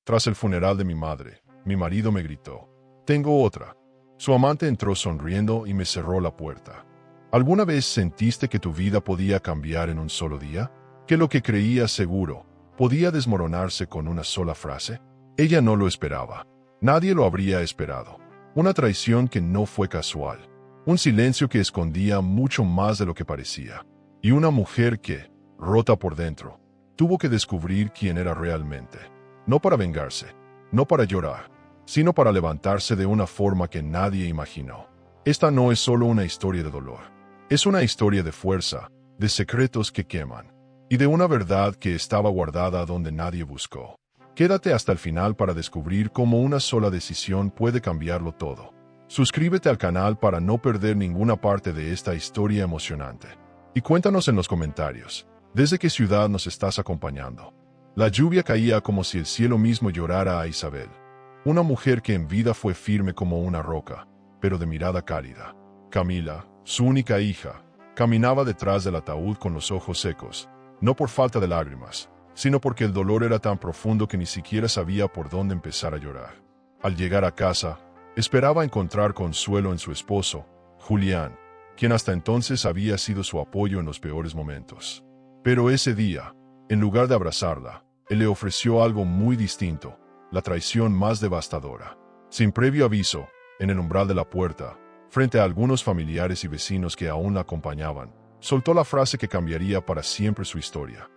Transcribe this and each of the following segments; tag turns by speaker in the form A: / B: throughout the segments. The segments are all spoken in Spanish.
A: Tras el funeral de mi madre, mi marido me gritó: «Tengo otra». Su amante entró sonriendo y me cerró la puerta. ¿Alguna vez sentiste que tu vida podía cambiar en un solo día? ¿Que lo que creías seguro podía desmoronarse con una sola frase? Ella no lo esperaba. Nadie lo habría esperado. Una traición que no fue casual. Un silencio que escondía mucho más de lo que parecía. Y una mujer que, rota por dentro, tuvo que descubrir quién era realmente. No para vengarse, no para llorar, sino para levantarse de una forma que nadie imaginó. Esta no es solo una historia de dolor. Es una historia de fuerza, de secretos que queman, y de una verdad que estaba guardada donde nadie buscó. Quédate hasta el final para descubrir cómo una sola decisión puede cambiarlo todo. Suscríbete al canal para no perder ninguna parte de esta historia emocionante. Y cuéntanos en los comentarios, ¿desde qué ciudad nos estás acompañando? La lluvia caía como si el cielo mismo llorara a Isabel. Una mujer que en vida fue firme como una roca, pero de mirada cálida. Camila, su única hija, caminaba detrás del ataúd con los ojos secos, no por falta de lágrimas, sino porque el dolor era tan profundo que ni siquiera sabía por dónde empezar a llorar. Al llegar a casa, esperaba encontrar consuelo en su esposo, Julián, quien hasta entonces había sido su apoyo en los peores momentos. Pero ese día, en lugar de abrazarla, él le ofreció algo muy distinto, la traición más devastadora. Sin previo aviso, en el umbral de la puerta, frente a algunos familiares y vecinos que aún la acompañaban, soltó la frase que cambiaría para siempre su historia.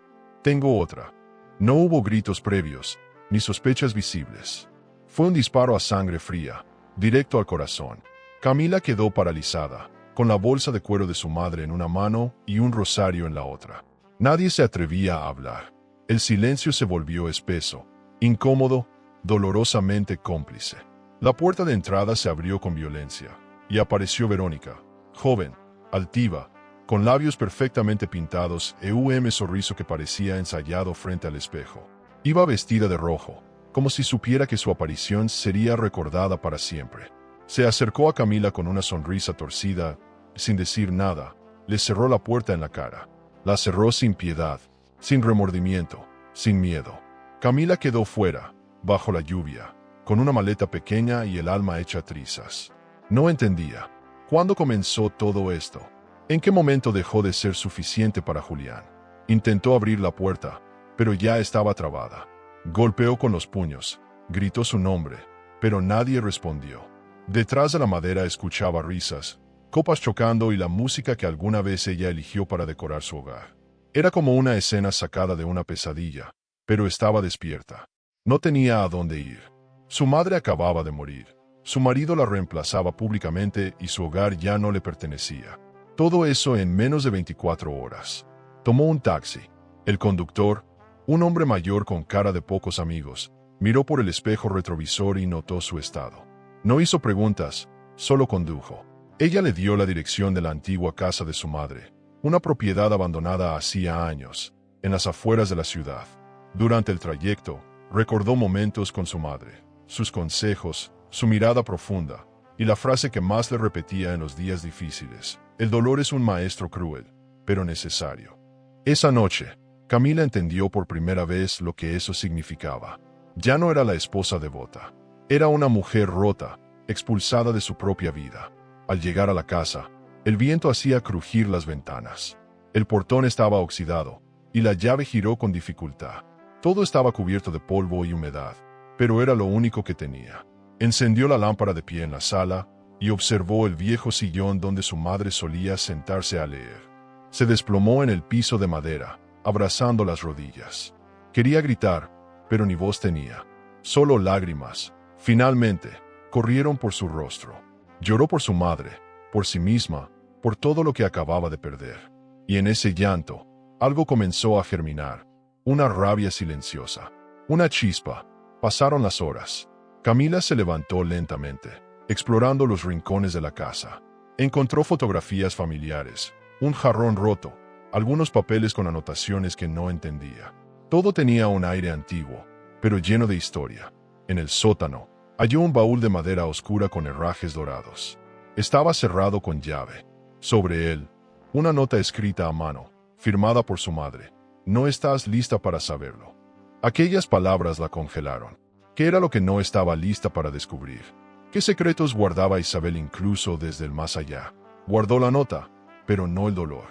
A: «Tengo otra». No hubo gritos previos, ni sospechas visibles. Fue un disparo a sangre fría, directo al corazón. Camila quedó paralizada, con la bolsa de cuero de su madre en una mano y un rosario en la otra. Nadie se atrevía a hablar. El silencio se volvió espeso, incómodo, dolorosamente cómplice. La puerta de entrada se abrió con violencia, y apareció Verónica, joven, altiva, con labios perfectamente pintados e un sonriso que parecía ensayado frente al espejo. Iba vestida de rojo, como si supiera que su aparición sería recordada para siempre. Se acercó a Camila con una sonrisa torcida, sin decir nada, le cerró la puerta en la cara. La cerró sin piedad, sin remordimiento, sin miedo. Camila quedó fuera, bajo la lluvia, con una maleta pequeña y el alma hecha trizas. No entendía. ¿Cuándo comenzó todo esto? ¿En qué momento dejó de ser suficiente para Julián? Intentó abrir la puerta, pero ya estaba trabada. Golpeó con los puños, gritó su nombre, pero nadie respondió. Detrás de la madera escuchaba risas, copas chocando y la música que alguna vez ella eligió para decorar su hogar. Era como una escena sacada de una pesadilla, pero estaba despierta. No tenía a dónde ir. Su madre acababa de morir. Su marido la reemplazaba públicamente y su hogar ya no le pertenecía. Todo eso en menos de 24 horas. Tomó un taxi. El conductor, un hombre mayor con cara de pocos amigos, miró por el espejo retrovisor y notó su estado. No hizo preguntas, solo condujo. Ella le dio la dirección de la antigua casa de su madre, una propiedad abandonada hacía años, en las afueras de la ciudad. Durante el trayecto, recordó momentos con su madre, sus consejos, su mirada profunda, y la frase que más le repetía en los días difíciles: «El dolor es un maestro cruel, pero necesario». Esa noche, Camila entendió por primera vez lo que eso significaba. Ya no era la esposa devota. Era una mujer rota, expulsada de su propia vida. Al llegar a la casa, el viento hacía crujir las ventanas. El portón estaba oxidado, y la llave giró con dificultad. Todo estaba cubierto de polvo y humedad, pero era lo único que tenía. Encendió la lámpara de pie en la sala y observó el viejo sillón donde su madre solía sentarse a leer. Se desplomó en el piso de madera, abrazando las rodillas. Quería gritar, pero ni voz tenía. Solo lágrimas, finalmente, corrieron por su rostro. Lloró por su madre, por sí misma, por todo lo que acababa de perder. Y en ese llanto, algo comenzó a germinar. Una rabia silenciosa. Una chispa. Pasaron las horas. Camila se levantó lentamente, explorando los rincones de la casa. Encontró fotografías familiares, un jarrón roto, algunos papeles con anotaciones que no entendía. Todo tenía un aire antiguo, pero lleno de historia. En el sótano, halló un baúl de madera oscura con herrajes dorados. Estaba cerrado con llave. Sobre él, una nota escrita a mano, firmada por su madre: «No estás lista para saberlo». Aquellas palabras la congelaron. ¿Qué era lo que no estaba lista para descubrir? ¿Qué secretos guardaba Isabel incluso desde el más allá? Guardó la nota, pero no el dolor.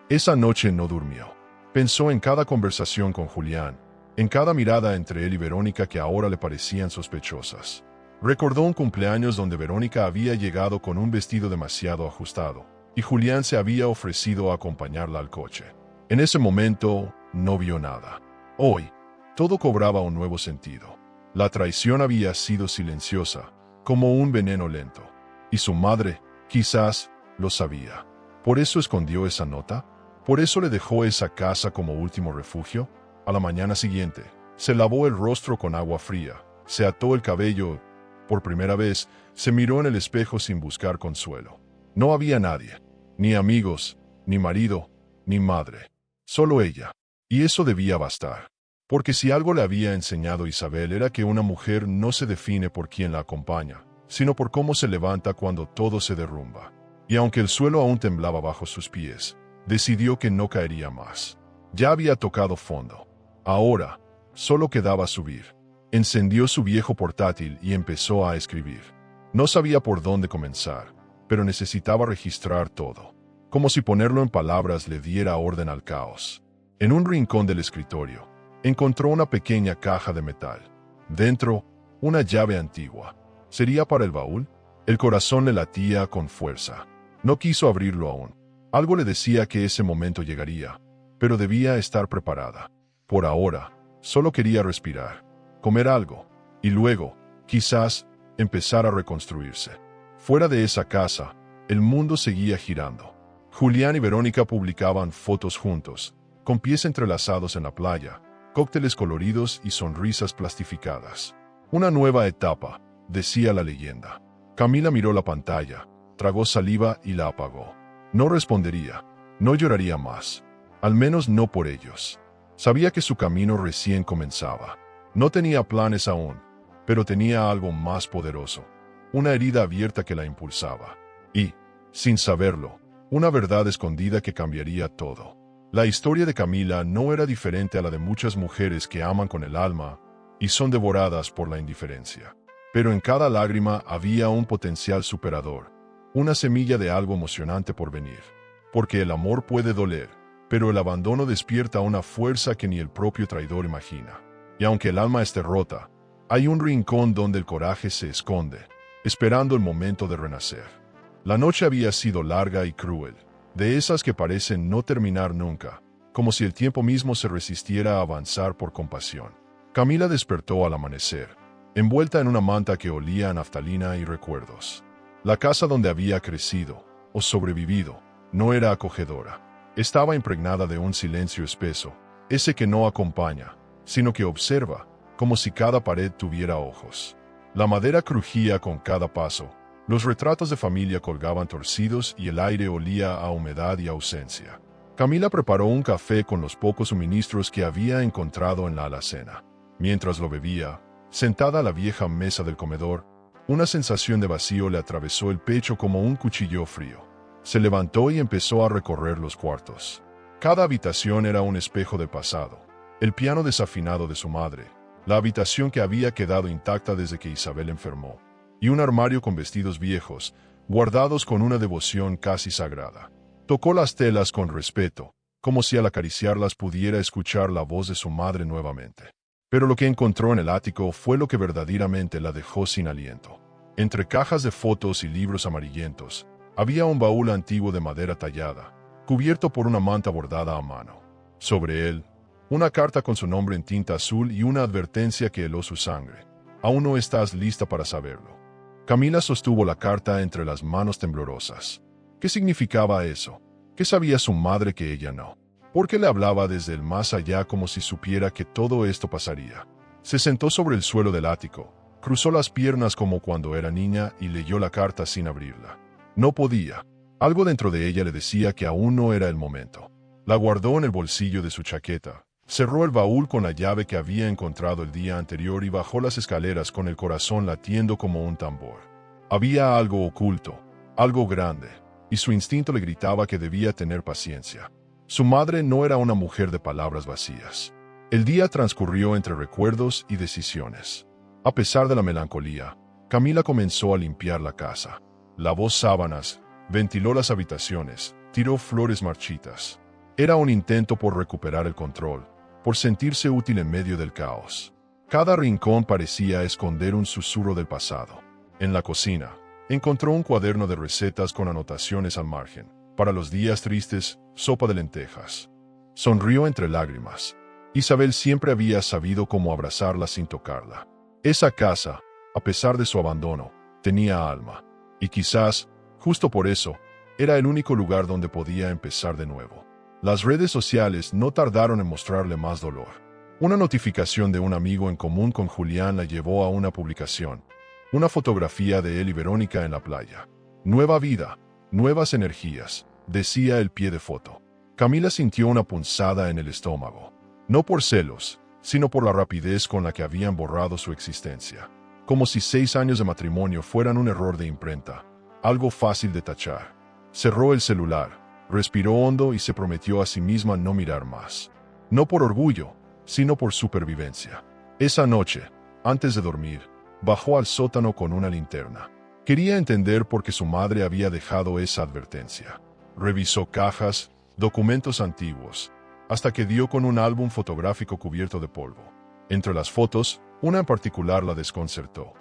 A: Esa noche no durmió. Pensó en cada conversación con Julián, en cada mirada entre él y Verónica que ahora le parecían sospechosas. Recordó un cumpleaños donde Verónica había llegado con un vestido demasiado ajustado, y Julián se había ofrecido a acompañarla al coche. En ese momento, no vio nada. Hoy, todo cobraba un nuevo sentido. La traición había sido silenciosa, como un veneno lento. Y su madre, quizás, lo sabía. ¿Por eso escondió esa nota? ¿Por eso le dejó esa casa como último refugio? A la mañana siguiente, se lavó el rostro con agua fría, se ató el cabello. Por primera vez, se miró en el espejo sin buscar consuelo. No había nadie, ni amigos, ni marido, ni madre. Solo ella. Y eso debía bastar. Porque si algo le había enseñado Isabel era que una mujer no se define por quien la acompaña, sino por cómo se levanta cuando todo se derrumba. Y aunque el suelo aún temblaba bajo sus pies, decidió que no caería más. Ya había tocado fondo. Ahora, solo quedaba subir. Encendió su viejo portátil y empezó a escribir. No sabía por dónde comenzar, pero necesitaba registrar todo. Como si ponerlo en palabras le diera orden al caos. En un rincón del escritorio, encontró una pequeña caja de metal. Dentro, una llave antigua. ¿Sería para el baúl? El corazón le latía con fuerza. No quiso abrirlo aún. Algo le decía que ese momento llegaría, pero debía estar preparada. Por ahora, solo quería respirar, comer algo, y luego, quizás, empezar a reconstruirse. Fuera de esa casa, el mundo seguía girando. Julián y Verónica publicaban fotos juntos, con pies entrelazados en la playa, cócteles coloridos y sonrisas plastificadas. Una nueva etapa, decía la leyenda. Camila miró la pantalla, tragó saliva y la apagó. No respondería, no lloraría más, al menos no por ellos. Sabía que su camino recién comenzaba. No tenía planes aún, pero tenía algo más poderoso, una herida abierta que la impulsaba. Y, sin saberlo, una verdad escondida que cambiaría todo. La historia de Camila no era diferente a la de muchas mujeres que aman con el alma y son devoradas por la indiferencia. Pero en cada lágrima había un potencial superador, una semilla de algo emocionante por venir. Porque el amor puede doler, pero el abandono despierta una fuerza que ni el propio traidor imagina. Y aunque el alma esté rota, hay un rincón donde el coraje se esconde, esperando el momento de renacer. La noche había sido larga y cruel, de esas que parecen no terminar nunca, como si el tiempo mismo se resistiera a avanzar por compasión. Camila despertó al amanecer, envuelta en una manta que olía a naftalina y recuerdos. La casa donde había crecido, o sobrevivido, no era acogedora. Estaba impregnada de un silencio espeso, ese que no acompaña, sino que observa, como si cada pared tuviera ojos. La madera crujía con cada paso, los retratos de familia colgaban torcidos y el aire olía a humedad y ausencia. Camila preparó un café con los pocos suministros que había encontrado en la alacena. Mientras lo bebía, sentada a la vieja mesa del comedor, una sensación de vacío le atravesó el pecho como un cuchillo frío. Se levantó y empezó a recorrer los cuartos. Cada habitación era un espejo del pasado. El piano desafinado de su madre, la habitación que había quedado intacta desde que Isabel enfermó, y un armario con vestidos viejos, guardados con una devoción casi sagrada. Tocó las telas con respeto, como si al acariciarlas pudiera escuchar la voz de su madre nuevamente. Pero lo que encontró en el ático fue lo que verdaderamente la dejó sin aliento. Entre cajas de fotos y libros amarillentos, había un baúl antiguo de madera tallada, cubierto por una manta bordada a mano. Sobre él, una carta con su nombre en tinta azul y una advertencia que heló su sangre. Aún no estás lista para saberlo. Camila sostuvo la carta entre las manos temblorosas. ¿Qué significaba eso? ¿Qué sabía su madre que ella no? ¿Por qué le hablaba desde el más allá como si supiera que todo esto pasaría? Se sentó sobre el suelo del ático, cruzó las piernas como cuando era niña y leyó la carta sin abrirla. No podía. Algo dentro de ella le decía que aún no era el momento. La guardó en el bolsillo de su chaqueta, cerró el baúl con la llave que había encontrado el día anterior y bajó las escaleras con el corazón latiendo como un tambor. Había algo oculto, algo grande, y su instinto le gritaba que debía tener paciencia. Su madre no era una mujer de palabras vacías. El día transcurrió entre recuerdos y decisiones. A pesar de la melancolía, Camila comenzó a limpiar la casa. Lavó sábanas, ventiló las habitaciones, tiró flores marchitas. Era un intento por recuperar el control, por sentirse útil en medio del caos. Cada rincón parecía esconder un susurro del pasado. En la cocina, encontró un cuaderno de recetas con anotaciones al margen. Para los días tristes, sopa de lentejas. Sonrió entre lágrimas. Isabel siempre había sabido cómo abrazarla sin tocarla. Esa casa, a pesar de su abandono, tenía alma. Y quizás, justo por eso, era el único lugar donde podía empezar de nuevo. Las redes sociales no tardaron en mostrarle más dolor. Una notificación de un amigo en común con Julián la llevó a una publicación. Una fotografía de él y Verónica en la playa. Nueva vida, nuevas energías, decía el pie de foto. Camila sintió una punzada en el estómago. No por celos, sino por la rapidez con la que habían borrado su existencia. Como si 6 años de matrimonio fueran un error de imprenta. Algo fácil de tachar. Cerró el celular, respiró hondo y se prometió a sí misma no mirar más. No por orgullo, sino por supervivencia. Esa noche, antes de dormir, bajó al sótano con una linterna. Quería entender por qué su madre había dejado esa advertencia. Revisó cajas, documentos antiguos, hasta que dio con un álbum fotográfico cubierto de polvo. Entre las fotos, una en particular la desconcertó.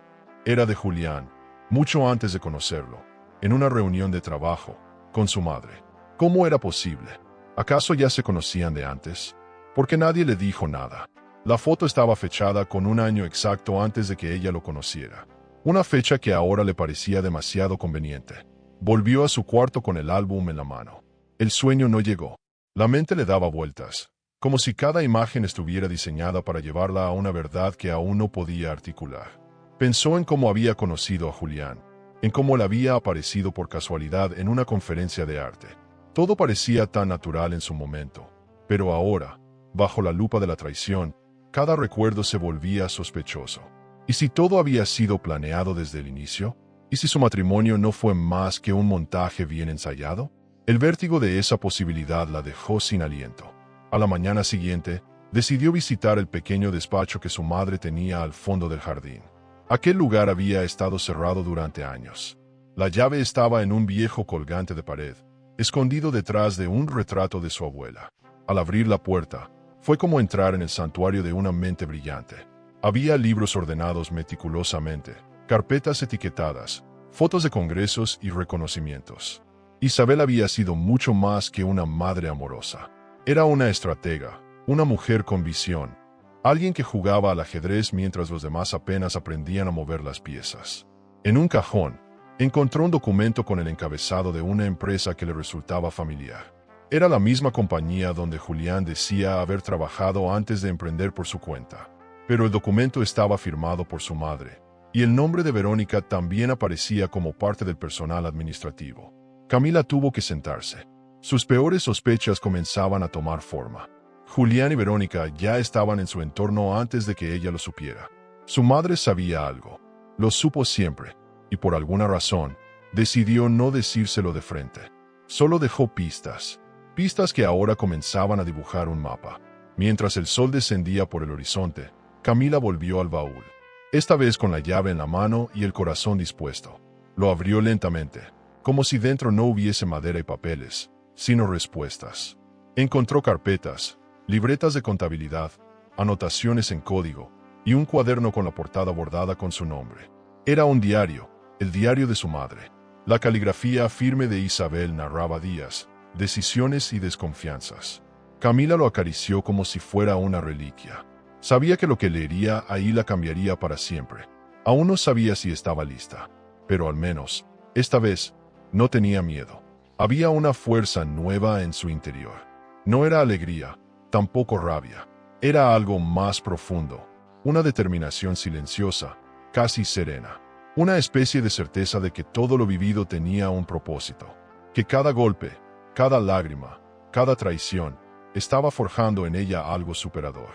A: Era de Julián, mucho antes de conocerlo, en una reunión de trabajo, con su madre. ¿Cómo era posible? ¿Acaso ya se conocían de antes? Porque nadie le dijo nada. La foto estaba fechada con un año exacto antes de que ella lo conociera. Una fecha que ahora le parecía demasiado conveniente. Volvió a su cuarto con el álbum en la mano. El sueño no llegó. La mente le daba vueltas, como si cada imagen estuviera diseñada para llevarla a una verdad que aún no podía articular. Pensó en cómo había conocido a Julián, en cómo le había aparecido por casualidad en una conferencia de arte. Todo parecía tan natural en su momento, pero ahora, bajo la lupa de la traición, cada recuerdo se volvía sospechoso. ¿Y si todo había sido planeado desde el inicio? ¿Y si su matrimonio no fue más que un montaje bien ensayado? El vértigo de esa posibilidad la dejó sin aliento. A la mañana siguiente, decidió visitar el pequeño despacho que su madre tenía al fondo del jardín. Aquel lugar había estado cerrado durante años. La llave estaba en un viejo colgante de pared, escondido detrás de un retrato de su abuela. Al abrir la puerta, fue como entrar en el santuario de una mente brillante. Había libros ordenados meticulosamente, carpetas etiquetadas, fotos de congresos y reconocimientos. Isabel había sido mucho más que una madre amorosa. Era una estratega, una mujer con visión, alguien que jugaba al ajedrez mientras los demás apenas aprendían a mover las piezas. En un cajón, encontró un documento con el encabezado de una empresa que le resultaba familiar. Era la misma compañía donde Julián decía haber trabajado antes de emprender por su cuenta. Pero el documento estaba firmado por su madre, y el nombre de Verónica también aparecía como parte del personal administrativo. Camila tuvo que sentarse. Sus peores sospechas comenzaban a tomar forma. Julián y Verónica ya estaban en su entorno antes de que ella lo supiera. Su madre sabía algo. Lo supo siempre, y por alguna razón, decidió no decírselo de frente. Solo dejó pistas. Pistas que ahora comenzaban a dibujar un mapa. Mientras el sol descendía por el horizonte, Camila volvió al baúl. Esta vez con la llave en la mano y el corazón dispuesto. Lo abrió lentamente, como si dentro no hubiese madera y papeles, sino respuestas. Encontró carpetas, libretas de contabilidad, anotaciones en código y un cuaderno con la portada bordada con su nombre. Era un diario, el diario de su madre. La caligrafía firme de Isabel narraba días, decisiones y desconfianzas. Camila lo acarició como si fuera una reliquia. Sabía que lo que leería ahí la cambiaría para siempre. Aún no sabía si estaba lista, pero al menos, esta vez, no tenía miedo. Había una fuerza nueva en su interior. No era alegría, tampoco rabia. Era algo más profundo, una determinación silenciosa, casi serena. Una especie de certeza de que todo lo vivido tenía un propósito. Que cada golpe, cada lágrima, cada traición, estaba forjando en ella algo superador.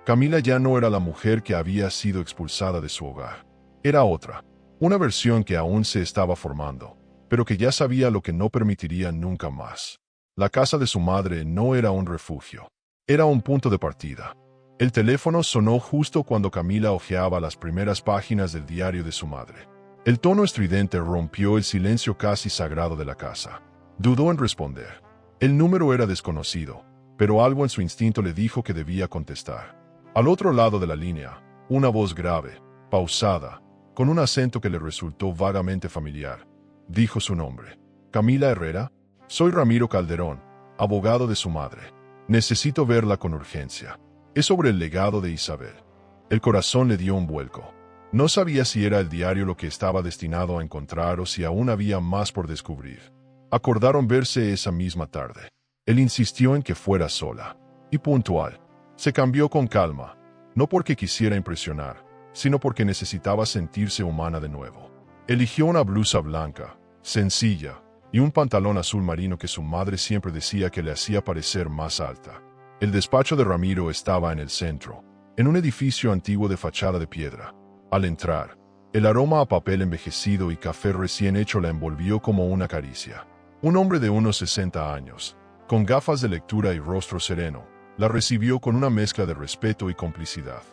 A: Camila ya no era la mujer que había sido expulsada de su hogar. Era otra, una versión que aún se estaba formando, pero que ya sabía lo que no permitiría nunca más. La casa de su madre no era un refugio. Era un punto de partida. El teléfono sonó justo cuando Camila hojeaba las primeras páginas del diario de su madre. El tono estridente rompió el silencio casi sagrado de la casa. Dudó en responder. El número era desconocido, pero algo en su instinto le dijo que debía contestar. Al otro lado de la línea, una voz grave, pausada, con un acento que le resultó vagamente familiar, dijo su nombre. «Camila Herrera, soy Ramiro Calderón, abogado de su madre. Necesito verla con urgencia. Es sobre el legado de Isabel». El corazón le dio un vuelco. No sabía si era el diario lo que estaba destinado a encontrar o si aún había más por descubrir. Acordaron verse esa misma tarde. Él insistió en que fuera sola y puntual. Se cambió con calma, no porque quisiera impresionar, sino porque necesitaba sentirse humana de nuevo. Eligió una blusa blanca, sencilla, y un pantalón azul marino que su madre siempre decía que le hacía parecer más alta. El despacho de Ramiro estaba en el centro, en un edificio antiguo de fachada de piedra. Al entrar, el aroma a papel envejecido y café recién hecho la envolvió como una caricia. Un hombre de unos 60 años, con gafas de lectura y rostro sereno, la recibió con una mezcla de respeto y complicidad.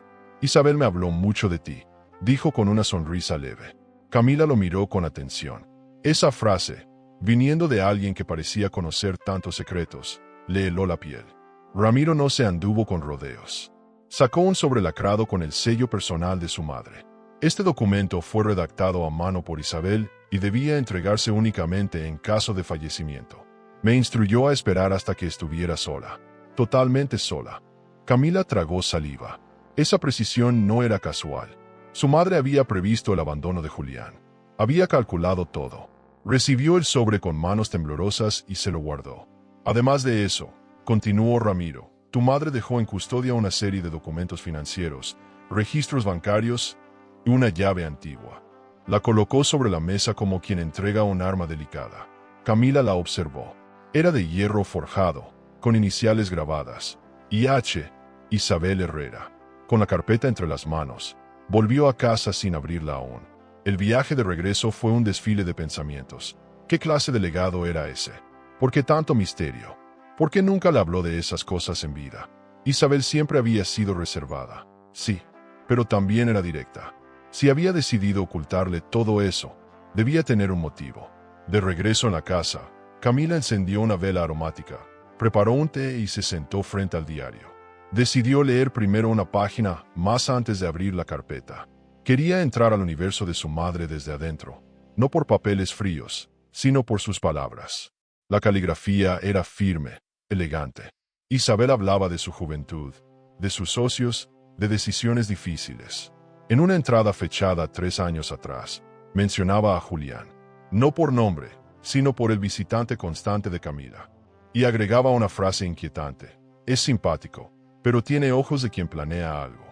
A: «Isabel me habló mucho de ti», dijo con una sonrisa leve. Camila lo miró con atención. Esa frase, viniendo de alguien que parecía conocer tantos secretos, le heló la piel. Ramiro no se anduvo con rodeos. Sacó un sobrelacrado con el sello personal de su madre. Este documento fue redactado a mano por Isabel y debía entregarse únicamente en caso de fallecimiento. Me instruyó a esperar hasta que estuviera sola. Totalmente sola. Camila tragó saliva. Esa precisión no era casual. Su madre había previsto el abandono de Julián. Había calculado todo. Recibió el sobre con manos temblorosas y se lo guardó. Además de eso, continuó Ramiro, tu madre dejó en custodia una serie de documentos financieros, registros bancarios y una llave antigua. La colocó sobre la mesa como quien entrega un arma delicada. Camila la observó. Era de hierro forjado, con iniciales grabadas. I.H. Isabel Herrera. Con la carpeta entre las manos, volvió a casa sin abrirla aún. El viaje de regreso fue un desfile de pensamientos. ¿Qué clase de legado era ese? ¿Por qué tanto misterio? ¿Por qué nunca le habló de esas cosas en vida? Isabel siempre había sido reservada. Sí, pero también era directa. Si había decidido ocultarle todo eso, debía tener un motivo. De regreso en la casa, Camila encendió una vela aromática, preparó un té y se sentó frente al diario. Decidió leer primero una página más antes de abrir la carpeta. Quería entrar al universo de su madre desde adentro, no por papeles fríos, sino por sus palabras. La caligrafía era firme, elegante. Isabel hablaba de su juventud, de sus socios, de decisiones difíciles. En una entrada fechada 3 años atrás, mencionaba a Julián, no por nombre, sino por el visitante constante de Camila. Y agregaba una frase inquietante, es simpático, pero tiene ojos de quien planea algo.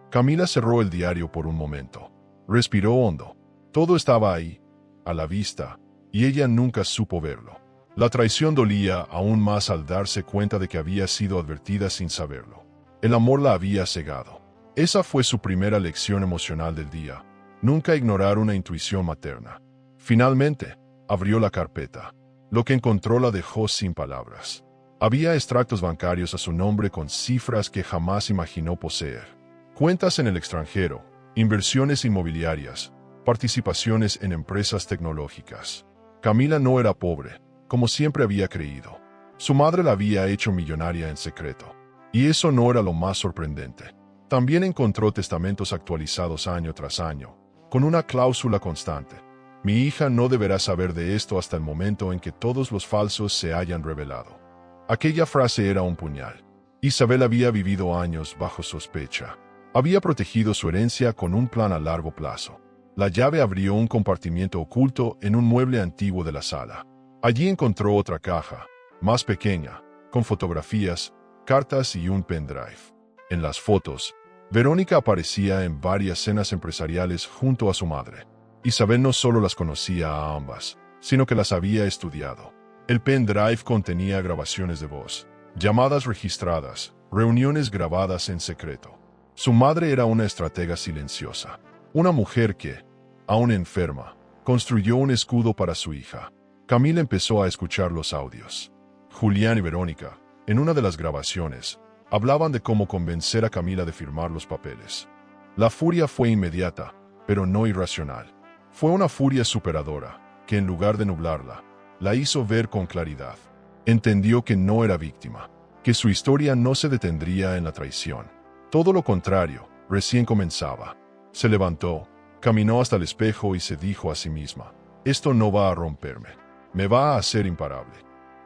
A: Camila cerró el diario por un momento. Respiró hondo. Todo estaba ahí, a la vista, y ella nunca supo verlo. La traición dolía aún más al darse cuenta de que había sido advertida sin saberlo. El amor la había cegado. Esa fue su primera lección emocional del día. Nunca ignorar una intuición materna. Finalmente, abrió la carpeta. Lo que encontró la dejó sin palabras. Había extractos bancarios a su nombre con cifras que jamás imaginó poseer. Cuentas en el extranjero, inversiones inmobiliarias, participaciones en empresas tecnológicas. Camila no era pobre, como siempre había creído. Su madre la había hecho millonaria en secreto. Y eso no era lo más sorprendente. También encontró testamentos actualizados año tras año, con una cláusula constante. Mi hija no deberá saber de esto hasta el momento en que todos los falsos se hayan revelado. Aquella frase era un puñal. Isabel había vivido años bajo sospecha. Había protegido su herencia con un plan a largo plazo. La llave abrió un compartimiento oculto en un mueble antiguo de la sala. Allí encontró otra caja, más pequeña, con fotografías, cartas y un pendrive. En las fotos, Verónica aparecía en varias cenas empresariales junto a su madre. Isabel no solo las conocía a ambas, sino que las había estudiado. El pendrive contenía grabaciones de voz, llamadas registradas, reuniones grabadas en secreto. Su madre era una estratega silenciosa, una mujer que, aún enferma, construyó un escudo para su hija. Camila empezó a escuchar los audios. Julián y Verónica, en una de las grabaciones, Hablaban de cómo convencer a Camila de firmar los papeles. La furia fue inmediata, pero no irracional. Fue una furia superadora, que en lugar de nublarla, la hizo ver con claridad. Entendió que no era víctima, que su historia no se detendría en la traición. Todo lo contrario, recién comenzaba. Se levantó, caminó hasta el espejo y se dijo a sí misma: esto no va a romperme, me va a hacer imparable.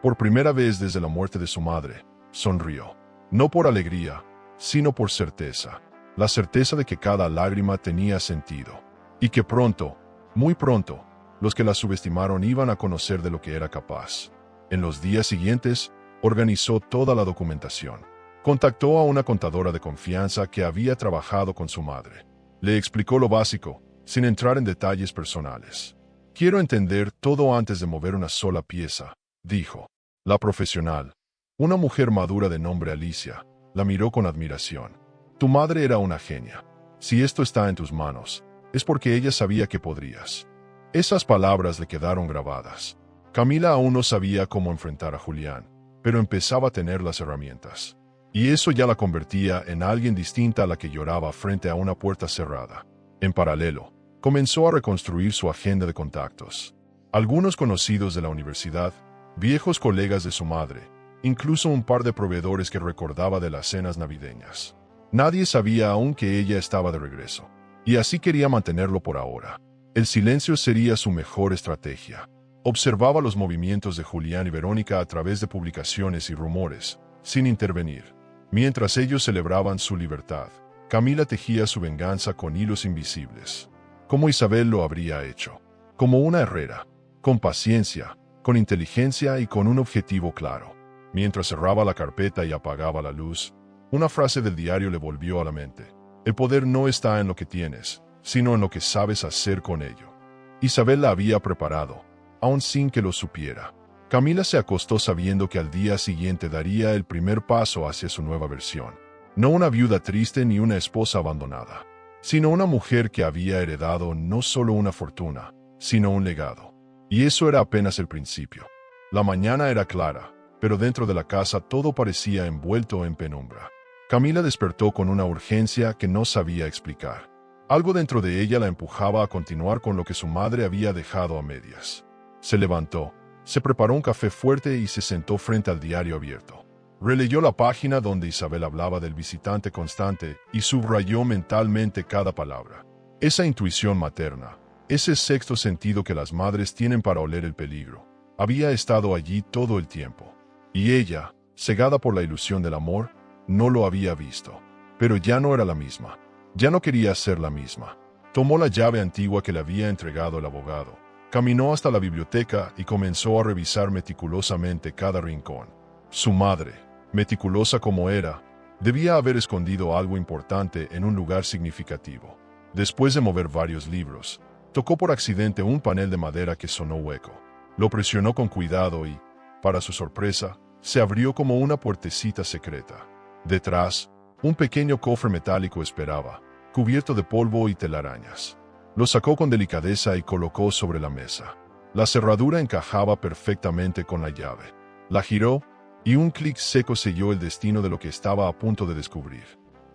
A: Por primera vez desde la muerte de su madre, sonrió. No por alegría, sino por certeza. La certeza de que cada lágrima tenía sentido. Y que pronto, muy pronto, los que la subestimaron iban a conocer de lo que era capaz. En los días siguientes, organizó toda la documentación. Contactó a una contadora de confianza que había trabajado con su madre. Le explicó lo básico, sin entrar en detalles personales. Quiero entender todo antes de mover una sola pieza, dijo. La profesional, una mujer madura de nombre Alicia, la miró con admiración. Tu madre era una genia. Si esto está en tus manos, es porque ella sabía que podrías. Esas palabras le quedaron grabadas. Camila aún no sabía cómo enfrentar a Julián, pero empezaba a tener las herramientas. Y eso ya la convertía en alguien distinta a la que lloraba frente a una puerta cerrada. En paralelo, comenzó a reconstruir su agenda de contactos. Algunos conocidos de la universidad, viejos colegas de su madre, incluso un par de proveedores que recordaba de las cenas navideñas. Nadie sabía aún que ella estaba de regreso, y así quería mantenerlo por ahora. El silencio sería su mejor estrategia. Observaba los movimientos de Julián y Verónica a través de publicaciones y rumores, sin intervenir. Mientras ellos celebraban su libertad, Camila tejía su venganza con hilos invisibles. Como Isabel lo habría hecho. Como una herrera, con paciencia, con inteligencia y con un objetivo claro. Mientras cerraba la carpeta y apagaba la luz, una frase del diario le volvió a la mente. El poder no está en lo que tienes, sino en lo que sabes hacer con ello. Isabel la había preparado, aun sin que lo supiera. Camila se acostó sabiendo que al día siguiente daría el primer paso hacia su nueva versión. No una viuda triste ni una esposa abandonada, sino una mujer que había heredado no solo una fortuna, sino un legado. Y eso era apenas el principio. La mañana era clara, pero dentro de la casa todo parecía envuelto en penumbra. Camila despertó con una urgencia que no sabía explicar. Algo dentro de ella la empujaba a continuar con lo que su madre había dejado a medias. Se levantó, se preparó un café fuerte y se sentó frente al diario abierto. Releyó la página donde Isabel hablaba del visitante constante y subrayó mentalmente cada palabra. Esa intuición materna, ese sexto sentido que las madres tienen para oler el peligro, había estado allí todo el tiempo. Y ella, cegada por la ilusión del amor, no lo había visto. Pero ya no era la misma. Ya no quería ser la misma. Tomó la llave antigua que le había entregado el abogado. Caminó hasta la biblioteca y comenzó a revisar meticulosamente cada rincón. Su madre, meticulosa como era, debía haber escondido algo importante en un lugar significativo. Después de mover varios libros, tocó por accidente un panel de madera que sonó hueco. Lo presionó con cuidado y, para su sorpresa, se abrió como una puertecita secreta. Detrás, un pequeño cofre metálico esperaba, cubierto de polvo y telarañas. Lo sacó con delicadeza y colocó sobre la mesa. La cerradura encajaba perfectamente con la llave. La giró, y un clic seco selló el destino de lo que estaba a punto de descubrir.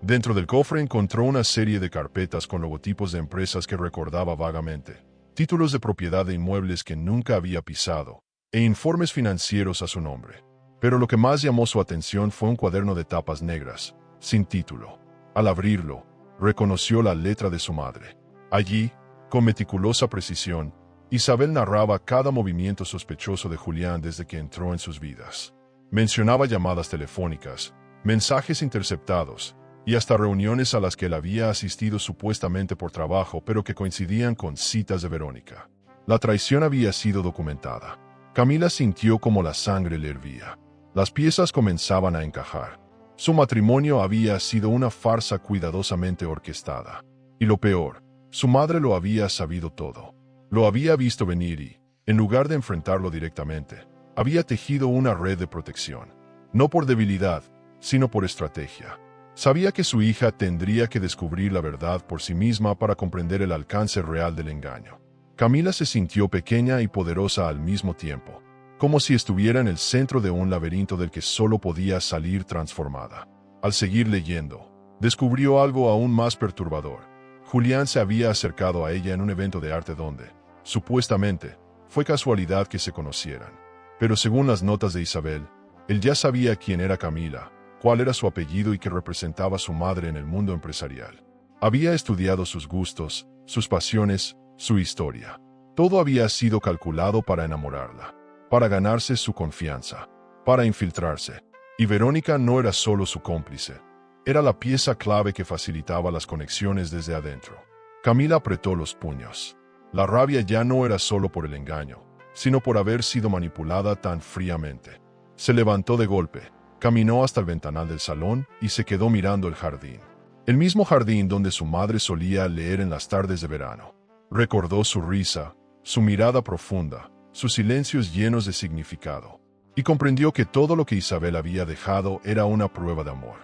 A: Dentro del cofre encontró una serie de carpetas con logotipos de empresas que recordaba vagamente, títulos de propiedad de inmuebles que nunca había pisado, e informes financieros a su nombre. Pero lo que más llamó su atención fue un cuaderno de tapas negras, sin título. Al abrirlo, reconoció la letra de su madre. Allí, con meticulosa precisión, Isabel narraba cada movimiento sospechoso de Julián desde que entró en sus vidas. Mencionaba llamadas telefónicas, mensajes interceptados, y hasta reuniones a las que él había asistido supuestamente por trabajo, pero que coincidían con citas de Verónica. La traición había sido documentada. Camila sintió como la sangre le hervía. Las piezas comenzaban a encajar. Su matrimonio había sido una farsa cuidadosamente orquestada. Y lo peor, su madre lo había sabido todo. Lo había visto venir y, en lugar de enfrentarlo directamente, había tejido una red de protección. No por debilidad, sino por estrategia. Sabía que su hija tendría que descubrir la verdad por sí misma para comprender el alcance real del engaño. Camila se sintió pequeña y poderosa al mismo tiempo, como si estuviera en el centro de un laberinto del que solo podía salir transformada. Al seguir leyendo, descubrió algo aún más perturbador. Julián se había acercado a ella en un evento de arte donde, supuestamente, fue casualidad que se conocieran. Pero según las notas de Isabel, él ya sabía quién era Camila, cuál era su apellido y qué representaba su madre en el mundo empresarial. Había estudiado sus gustos, sus pasiones, su historia. Todo había sido calculado para enamorarla, para ganarse su confianza, para infiltrarse. Y Verónica no era solo su cómplice. Era la pieza clave que facilitaba las conexiones desde adentro. Camila apretó los puños. La rabia ya no era solo por el engaño, sino por haber sido manipulada tan fríamente. Se levantó de golpe, caminó hasta el ventanal del salón y se quedó mirando el jardín. El mismo jardín donde su madre solía leer en las tardes de verano. Recordó su risa, su mirada profunda, sus silencios llenos de significado. Y comprendió que todo lo que Isabel había dejado era una prueba de amor.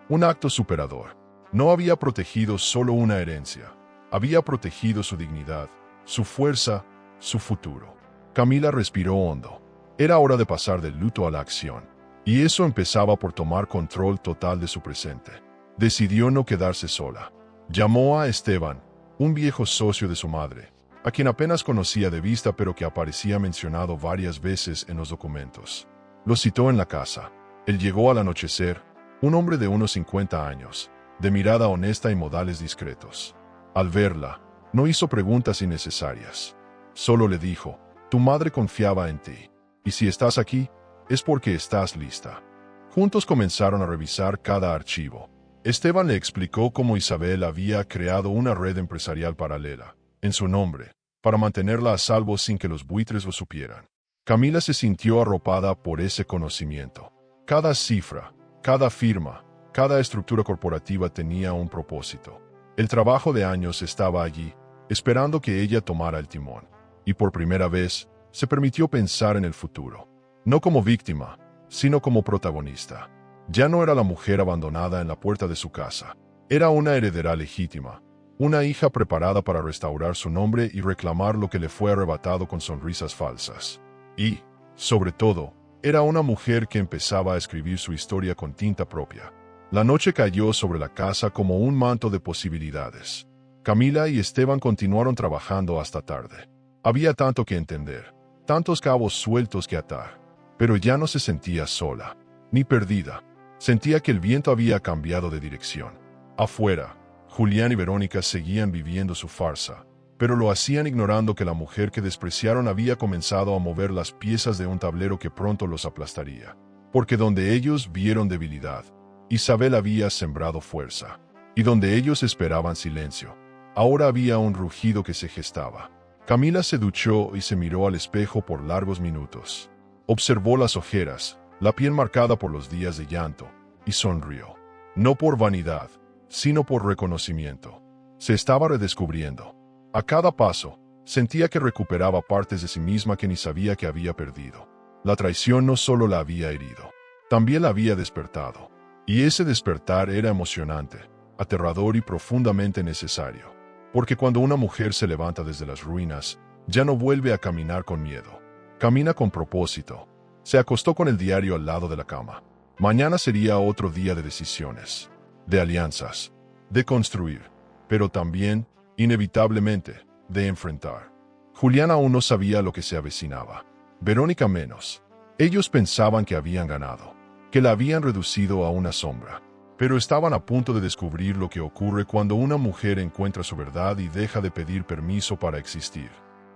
A: Un acto superador. No había protegido solo una herencia. Había protegido su dignidad, su fuerza, su futuro. Camila respiró hondo. Era hora de pasar del luto a la acción. Y eso empezaba por tomar control total de su presente. Decidió no quedarse sola. Llamó a Esteban, un viejo socio de su madre, a quien apenas conocía de vista pero que aparecía mencionado varias veces en los documentos. Lo citó en la casa. Él llegó al anochecer, un hombre de unos 50 años, de mirada honesta y modales discretos. Al verla, no hizo preguntas innecesarias. Solo le dijo, tu madre confiaba en ti, y si estás aquí, es porque estás lista. Juntos comenzaron a revisar cada archivo. Esteban le explicó cómo Isabel había creado una red empresarial paralela, en su nombre, para mantenerla a salvo sin que los buitres lo supieran. Camila se sintió arropada por ese conocimiento. Cada cifra, cada firma, cada estructura corporativa tenía un propósito. El trabajo de años estaba allí, esperando que ella tomara el timón. Y por primera vez, se permitió pensar en el futuro. No como víctima, sino como protagonista. Ya no era la mujer abandonada en la puerta de su casa. Era una heredera legítima, una hija preparada para restaurar su nombre y reclamar lo que le fue arrebatado con sonrisas falsas. Y, sobre todo, era una mujer que empezaba a escribir su historia con tinta propia. La noche cayó sobre la casa como un manto de posibilidades. Camila y Esteban continuaron trabajando hasta tarde. Había tanto que entender, tantos cabos sueltos que atar, pero ya no se sentía sola, ni perdida. Sentía que el viento había cambiado de dirección. Afuera, Julián y Verónica seguían viviendo su farsa, pero lo hacían ignorando que la mujer que despreciaron había comenzado a mover las piezas de un tablero que pronto los aplastaría. Porque donde ellos vieron debilidad, Isabel había sembrado fuerza, y donde ellos esperaban silencio, ahora había un rugido que se gestaba. Camila se duchó y se miró al espejo por largos minutos. Observó las ojeras, la piel marcada por los días de llanto, y sonrió. No por vanidad, sino por reconocimiento. Se estaba redescubriendo. A cada paso, sentía que recuperaba partes de sí misma que ni sabía que había perdido. La traición no solo la había herido, también la había despertado. Y ese despertar era emocionante, aterrador y profundamente necesario. Porque cuando una mujer se levanta desde las ruinas, ya no vuelve a caminar con miedo. Camina con propósito. Se acostó con el diario al lado de la cama. Mañana sería otro día de decisiones, de alianzas, de construir, pero también, inevitablemente, de enfrentar. Julián aún no sabía lo que se avecinaba. Verónica menos. Ellos pensaban que habían ganado, que la habían reducido a una sombra, pero estaban a punto de descubrir lo que ocurre cuando una mujer encuentra su verdad y deja de pedir permiso para existir.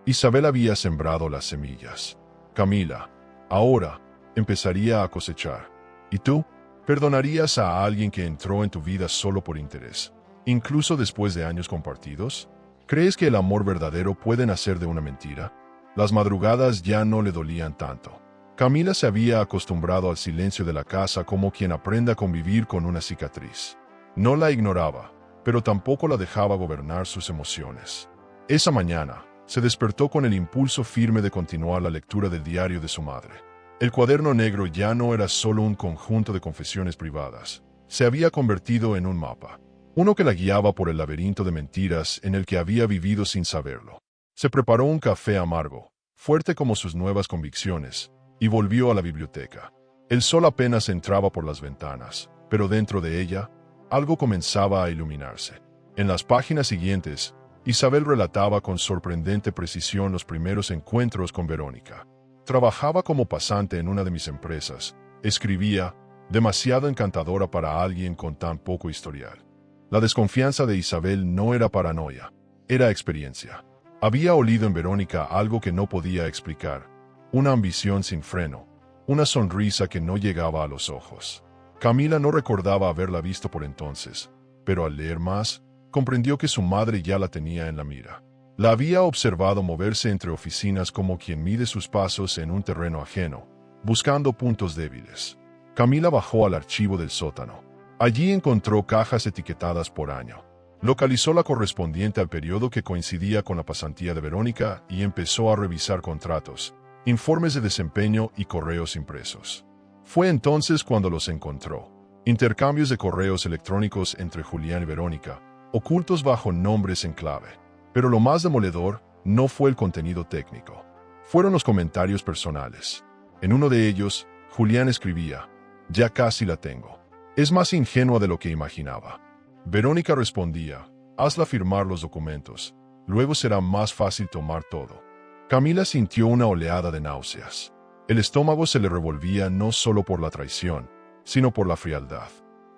A: Isabel había sembrado las semillas. Camila, ahora, empezaría a cosechar. ¿Y tú? ¿Perdonarías a alguien que entró en tu vida solo por interés, incluso después de años compartidos? ¿Crees que el amor verdadero puede nacer de una mentira? Las madrugadas ya no le dolían tanto. Camila se había acostumbrado al silencio de la casa como quien aprende a convivir con una cicatriz. No la ignoraba, pero tampoco la dejaba gobernar sus emociones. Esa mañana, se despertó con el impulso firme de continuar la lectura del diario de su madre. El cuaderno negro ya no era solo un conjunto de confesiones privadas. Se había convertido en un mapa. Uno que la guiaba por el laberinto de mentiras en el que había vivido sin saberlo. Se preparó un café amargo, fuerte como sus nuevas convicciones, y volvió a la biblioteca. El sol apenas entraba por las ventanas, pero dentro de ella, algo comenzaba a iluminarse. En las páginas siguientes, Isabel relataba con sorprendente precisión los primeros encuentros con Verónica. Trabajaba como pasante en una de mis empresas. Escribía, demasiado encantadora para alguien con tan poco historial. La desconfianza de Isabel no era paranoia, era experiencia. Había olido en Verónica algo que no podía explicar, una ambición sin freno, una sonrisa que no llegaba a los ojos. Camila no recordaba haberla visto por entonces, pero al leer más, comprendió que su madre ya la tenía en la mira. La había observado moverse entre oficinas como quien mide sus pasos en un terreno ajeno, buscando puntos débiles. Camila bajó al archivo del sótano. Allí encontró cajas etiquetadas por año. Localizó la correspondiente al periodo que coincidía con la pasantía de Verónica y empezó a revisar contratos, informes de desempeño y correos impresos. Fue entonces cuando los encontró. Intercambios de correos electrónicos entre Julián y Verónica, ocultos bajo nombres en clave. Pero lo más demoledor no fue el contenido técnico. Fueron los comentarios personales. En uno de ellos, Julián escribía, «Ya casi la tengo. Es más ingenua de lo que imaginaba». Verónica respondía, «Hazla firmar los documentos. Luego será más fácil tomar todo». Camila sintió una oleada de náuseas. El estómago se le revolvía no solo por la traición, sino por la frialdad.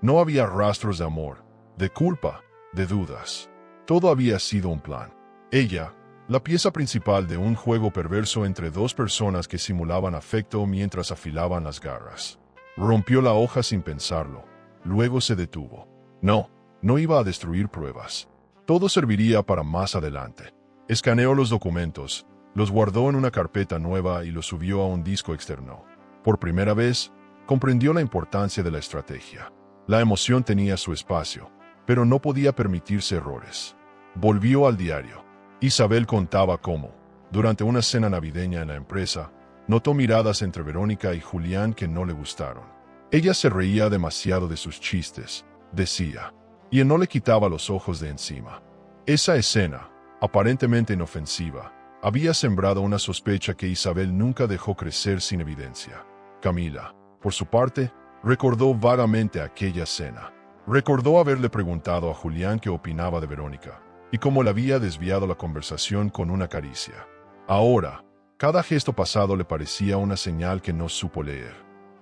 A: No había rastros de amor, de culpa, de dudas. Todo había sido un plan. Ella, la pieza principal de un juego perverso entre dos personas que simulaban afecto mientras afilaban las garras. Rompió la hoja sin pensarlo. Luego se detuvo. No iba a destruir pruebas. Todo serviría para más adelante. Escaneó los documentos, los guardó en una carpeta nueva y los subió a un disco externo. Por primera vez, comprendió la importancia de la estrategia. La emoción tenía su espacio, pero no podía permitirse errores. Volvió al diario. Isabel contaba cómo, durante una cena navideña en la empresa, notó miradas entre Verónica y Julián que no le gustaron. Ella se reía demasiado de sus chistes, decía, y él no le quitaba los ojos de encima. Esa escena, aparentemente inofensiva, había sembrado una sospecha que Isabel nunca dejó crecer sin evidencia. Camila, por su parte, recordó vagamente aquella cena. Recordó haberle preguntado a Julián qué opinaba de Verónica, y cómo le había desviado la conversación con una caricia. Ahora, cada gesto pasado le parecía una señal que no supo leer.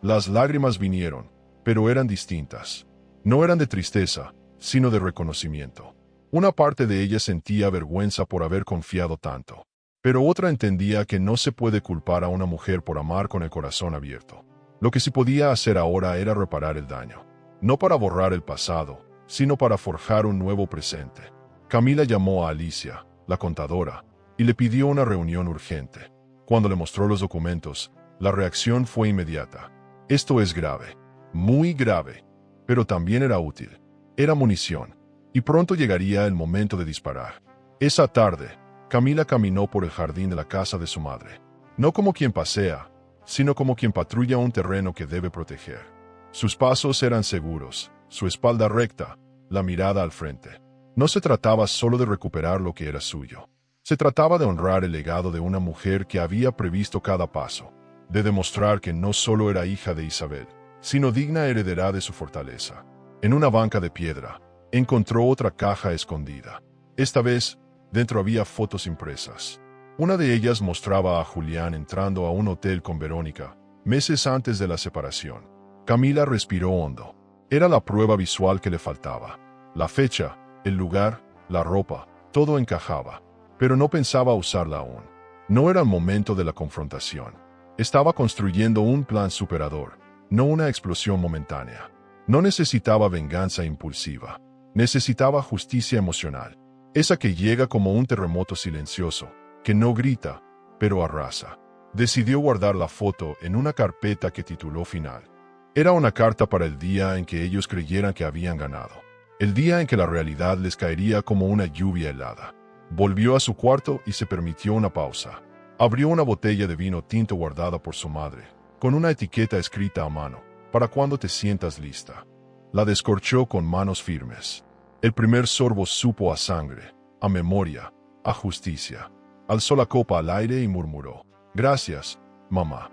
A: Las lágrimas vinieron, pero eran distintas. No eran de tristeza, sino de reconocimiento. Una parte de ella sentía vergüenza por haber confiado tanto, pero otra entendía que no se puede culpar a una mujer por amar con el corazón abierto. Lo que sí podía hacer ahora era reparar el daño. No para borrar el pasado, sino para forjar un nuevo presente. Camila llamó a Alicia, la contadora, y le pidió una reunión urgente. Cuando le mostró los documentos, la reacción fue inmediata. Esto es grave, muy grave, pero también era útil. Era munición, y pronto llegaría el momento de disparar. Esa tarde, Camila caminó por el jardín de la casa de su madre. No como quien pasea, sino como quien patrulla un terreno que debe proteger. Sus pasos eran seguros, su espalda recta, la mirada al frente. No se trataba solo de recuperar lo que era suyo. Se trataba de honrar el legado de una mujer que había previsto cada paso, de demostrar que no solo era hija de Isabel, sino digna heredera de su fortaleza. En una banca de piedra, encontró otra caja escondida. Esta vez, dentro había fotos impresas. Una de ellas mostraba a Julián entrando a un hotel con Verónica, meses antes de la separación. Camila respiró hondo. Era la prueba visual que le faltaba. La fecha, el lugar, la ropa, todo encajaba, pero no pensaba usarla aún. No era el momento de la confrontación. Estaba construyendo un plan superador, no una explosión momentánea. No necesitaba venganza impulsiva. Necesitaba justicia emocional. Esa que llega como un terremoto silencioso, que no grita, pero arrasa. Decidió guardar la foto en una carpeta que tituló Final. Era una carta para el día en que ellos creyeran que habían ganado. El día en que la realidad les caería como una lluvia helada. Volvió a su cuarto y se permitió una pausa. Abrió una botella de vino tinto guardada por su madre, con una etiqueta escrita a mano, para cuando te sientas lista. La descorchó con manos firmes. El primer sorbo supo a sangre, a memoria, a justicia. Alzó la copa al aire y murmuró, «Gracias, mamá».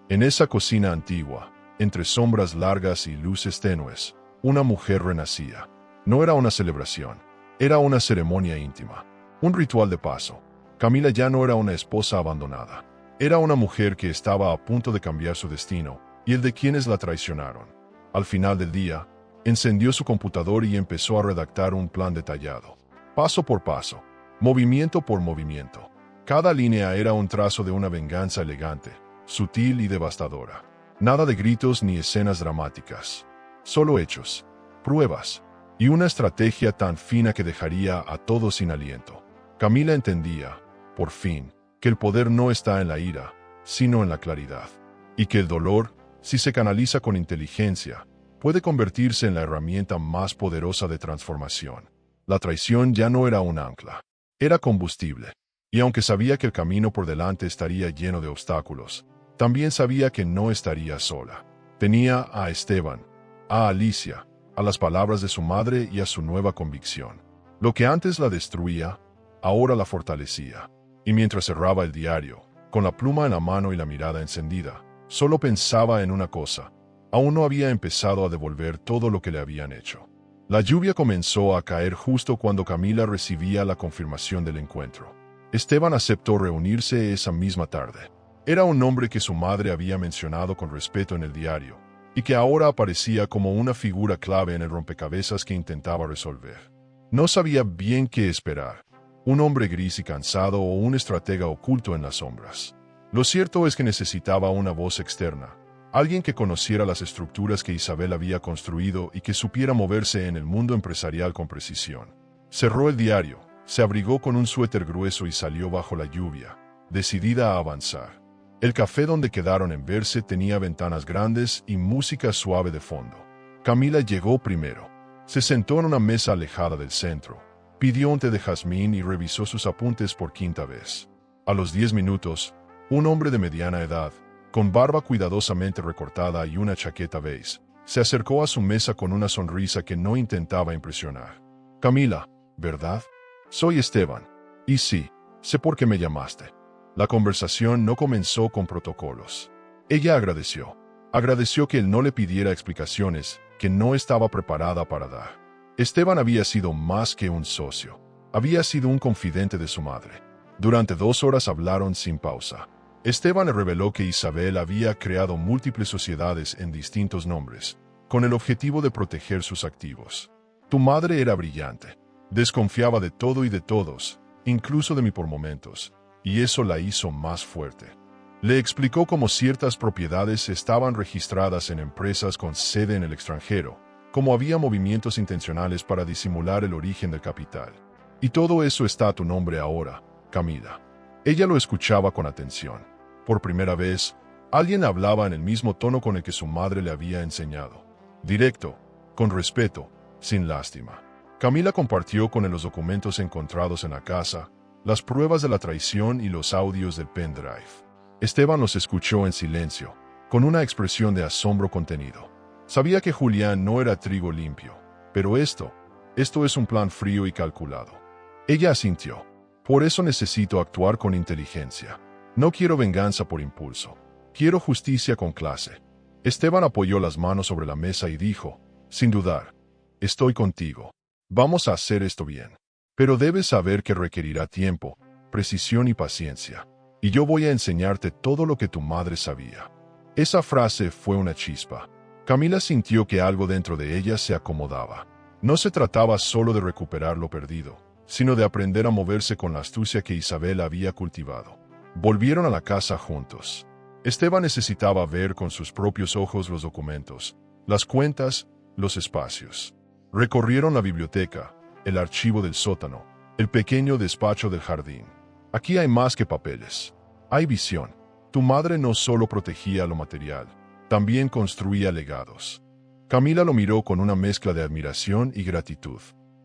A: En esa cocina antigua, entre sombras largas y luces tenues, Una mujer renacía. No era una celebración, era una ceremonia íntima, un ritual de paso. Camila ya no era una esposa abandonada. Era una mujer que estaba a punto de cambiar su destino y el de quienes la traicionaron. Al final del día, encendió su computador y empezó a redactar un plan detallado. Paso por paso, movimiento por movimiento. Cada línea era un trazo de una venganza elegante, sutil y devastadora. Nada de gritos ni escenas dramáticas. Solo hechos, pruebas y una estrategia tan fina que dejaría a todos sin aliento. Camila entendía, por fin, que el poder no está en la ira, sino en la claridad, y que el dolor, si se canaliza con inteligencia, puede convertirse en la herramienta más poderosa de transformación. La traición ya no era un ancla, era combustible, y aunque sabía que el camino por delante estaría lleno de obstáculos, también sabía que no estaría sola. Tenía a Esteban, a Alicia, a las palabras de su madre y a su nueva convicción. Lo que antes la destruía, ahora la fortalecía. Y mientras cerraba el diario, con la pluma en la mano y la mirada encendida, solo pensaba en una cosa. Aún no había empezado a devolver todo lo que le habían hecho. La lluvia comenzó a caer justo cuando Camila recibía la confirmación del encuentro. Esteban aceptó reunirse esa misma tarde. Era un nombre que su madre había mencionado con respeto en el diario, y que ahora aparecía como una figura clave en el rompecabezas que intentaba resolver. No sabía bien qué esperar. Un hombre gris y cansado o un estratega oculto en las sombras. Lo cierto es que necesitaba una voz externa, alguien que conociera las estructuras que Isabel había construido y que supiera moverse en el mundo empresarial con precisión. Cerró el diario, se abrigó con un suéter grueso y salió bajo la lluvia, decidida a avanzar. El café donde quedaron en verse tenía ventanas grandes y música suave de fondo. Camila llegó primero. Se sentó en una mesa alejada del centro. Pidió un té de jazmín y revisó sus apuntes por quinta vez. A los 10 minutos, un hombre de mediana edad, con barba cuidadosamente recortada y una chaqueta beige, se acercó a su mesa con una sonrisa que no intentaba impresionar. Camila, ¿verdad? Soy Esteban. Y sí, sé por qué me llamaste. La conversación no comenzó con protocolos. Ella agradeció. Agradeció que él no le pidiera explicaciones que no estaba preparada para dar. Esteban había sido más que un socio. Había sido un confidente de su madre. Durante 2 horas hablaron sin pausa. Esteban le reveló que Isabel había creado múltiples sociedades en distintos nombres, con el objetivo de proteger sus activos. Tu madre era brillante. Desconfiaba de todo y de todos, incluso de mí por momentos, y eso la hizo más fuerte. Le explicó cómo ciertas propiedades estaban registradas en empresas con sede en el extranjero, cómo había movimientos intencionales para disimular el origen del capital. Y todo eso está a tu nombre ahora, Camila. Ella lo escuchaba con atención. Por primera vez, alguien hablaba en el mismo tono con el que su madre le había enseñado. Directo, con respeto, sin lástima. Camila compartió con él los documentos encontrados en la casa, las pruebas de la traición y los audios del pendrive. Esteban los escuchó en silencio, con una expresión de asombro contenido. Sabía que Julián no era trigo limpio, pero esto es un plan frío y calculado. Ella asintió. Por eso necesito actuar con inteligencia. No quiero venganza por impulso. Quiero justicia con clase. Esteban apoyó las manos sobre la mesa y dijo, sin dudar, estoy contigo. Vamos a hacer esto bien. Pero debes saber que requerirá tiempo, precisión y paciencia. Y yo voy a enseñarte todo lo que tu madre sabía. Esa frase fue una chispa. Camila sintió que algo dentro de ella se acomodaba. No se trataba solo de recuperar lo perdido, sino de aprender a moverse con la astucia que Isabel había cultivado. Volvieron a la casa juntos. Esteban necesitaba ver con sus propios ojos los documentos, las cuentas, los espacios. Recorrieron la biblioteca, el archivo del sótano, el pequeño despacho del jardín. Aquí hay más que papeles. Hay visión. Tu madre no solo protegía lo material, también construía legados. Camila lo miró con una mezcla de admiración y gratitud.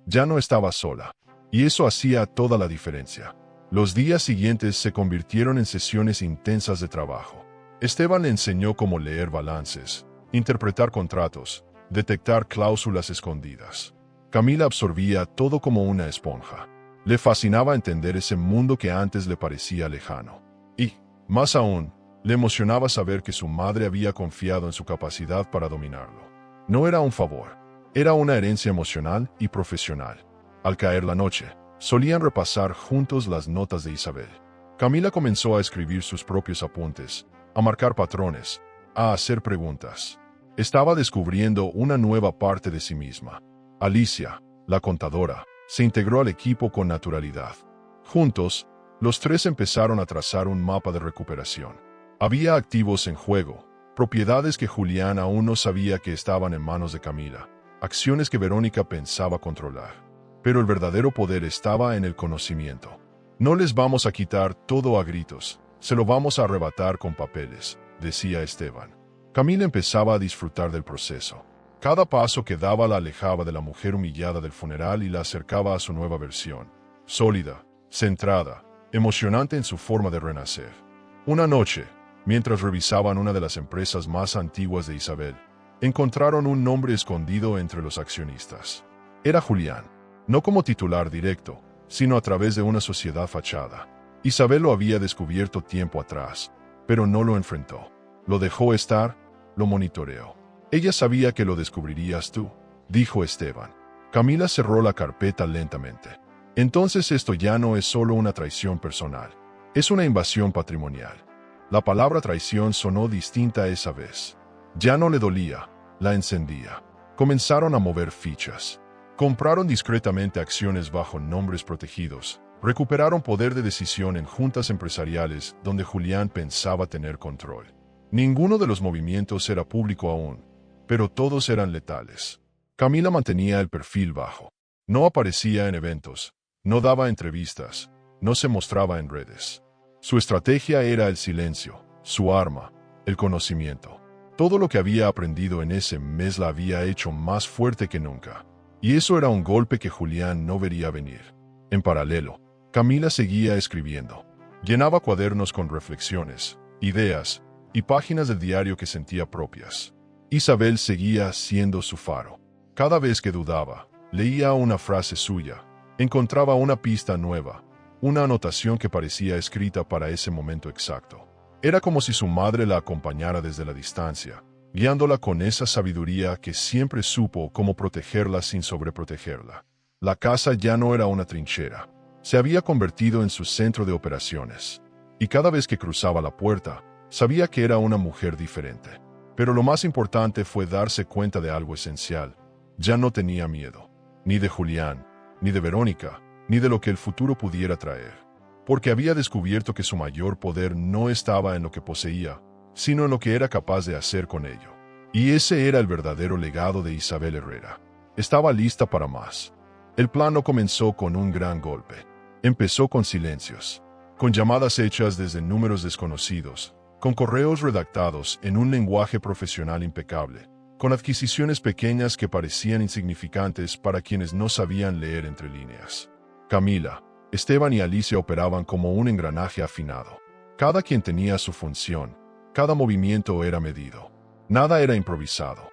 A: Ya no estaba sola, y eso hacía toda la diferencia. Los días siguientes se convirtieron en sesiones intensas de trabajo. Esteban le enseñó cómo leer balances, interpretar contratos, detectar cláusulas escondidas. Camila absorbía todo como una esponja. Le fascinaba entender ese mundo que antes le parecía lejano. Y, más aún, le emocionaba saber que su madre había confiado en su capacidad para dominarlo. No era un favor. Era una herencia emocional y profesional. Al caer la noche, solían repasar juntos las notas de Isabel. Camila comenzó a escribir sus propios apuntes, a marcar patrones, a hacer preguntas. Estaba descubriendo una nueva parte de sí misma. Alicia, la contadora, se integró al equipo con naturalidad. Juntos, los tres empezaron a trazar un mapa de recuperación. Había activos en juego, propiedades que Julián aún no sabía que estaban en manos de Camila, acciones que Verónica pensaba controlar. Pero el verdadero poder estaba en el conocimiento. No les vamos a quitar todo a gritos, se lo vamos a arrebatar con papeles, decía Esteban. Camila empezaba a disfrutar del proceso. Cada paso que daba la alejaba de la mujer humillada del funeral y la acercaba a su nueva versión, sólida, centrada, emocionante en su forma de renacer. Una noche, mientras revisaban una de las empresas más antiguas de Isabel, encontraron un nombre escondido entre los accionistas. Era Julián, no como titular directo, sino a través de una sociedad fachada. Isabel lo había descubierto tiempo atrás, pero no lo enfrentó. Lo dejó estar, lo monitoreó. Ella sabía que lo descubrirías tú, dijo Esteban. Camila cerró la carpeta lentamente. Entonces esto ya no es solo una traición personal, es una invasión patrimonial. La palabra traición sonó distinta esa vez. Ya no le dolía, la encendía. Comenzaron a mover fichas. Compraron discretamente acciones bajo nombres protegidos. Recuperaron poder de decisión en juntas empresariales donde Julián pensaba tener control. Ninguno de los movimientos era público aún, pero todos eran letales. Camila mantenía el perfil bajo. No aparecía en eventos, no daba entrevistas, no se mostraba en redes. Su estrategia era el silencio, su arma, el conocimiento. Todo lo que había aprendido en ese mes la había hecho más fuerte que nunca. Y eso era un golpe que Julián no vería venir. En paralelo, Camila seguía escribiendo. Llenaba cuadernos con reflexiones, ideas y páginas del diario que sentía propias. Isabel seguía siendo su faro. Cada vez que dudaba, leía una frase suya, encontraba una pista nueva, una anotación que parecía escrita para ese momento exacto. Era como si su madre la acompañara desde la distancia, guiándola con esa sabiduría que siempre supo cómo protegerla sin sobreprotegerla. La casa ya no era una trinchera, se había convertido en su centro de operaciones, y cada vez que cruzaba la puerta, sabía que era una mujer diferente. Pero lo más importante fue darse cuenta de algo esencial. Ya no tenía miedo, ni de Julián, ni de Verónica, ni de lo que el futuro pudiera traer. Porque había descubierto que su mayor poder no estaba en lo que poseía, sino en lo que era capaz de hacer con ello. Y ese era el verdadero legado de Isabel Herrera. Estaba lista para más. El plan no comenzó con un gran golpe. Empezó con silencios, con llamadas hechas desde números desconocidos, con correos redactados en un lenguaje profesional impecable, con adquisiciones pequeñas que parecían insignificantes para quienes no sabían leer entre líneas. Camila, Esteban y Alicia operaban como un engranaje afinado. Cada quien tenía su función, cada movimiento era medido. Nada era improvisado.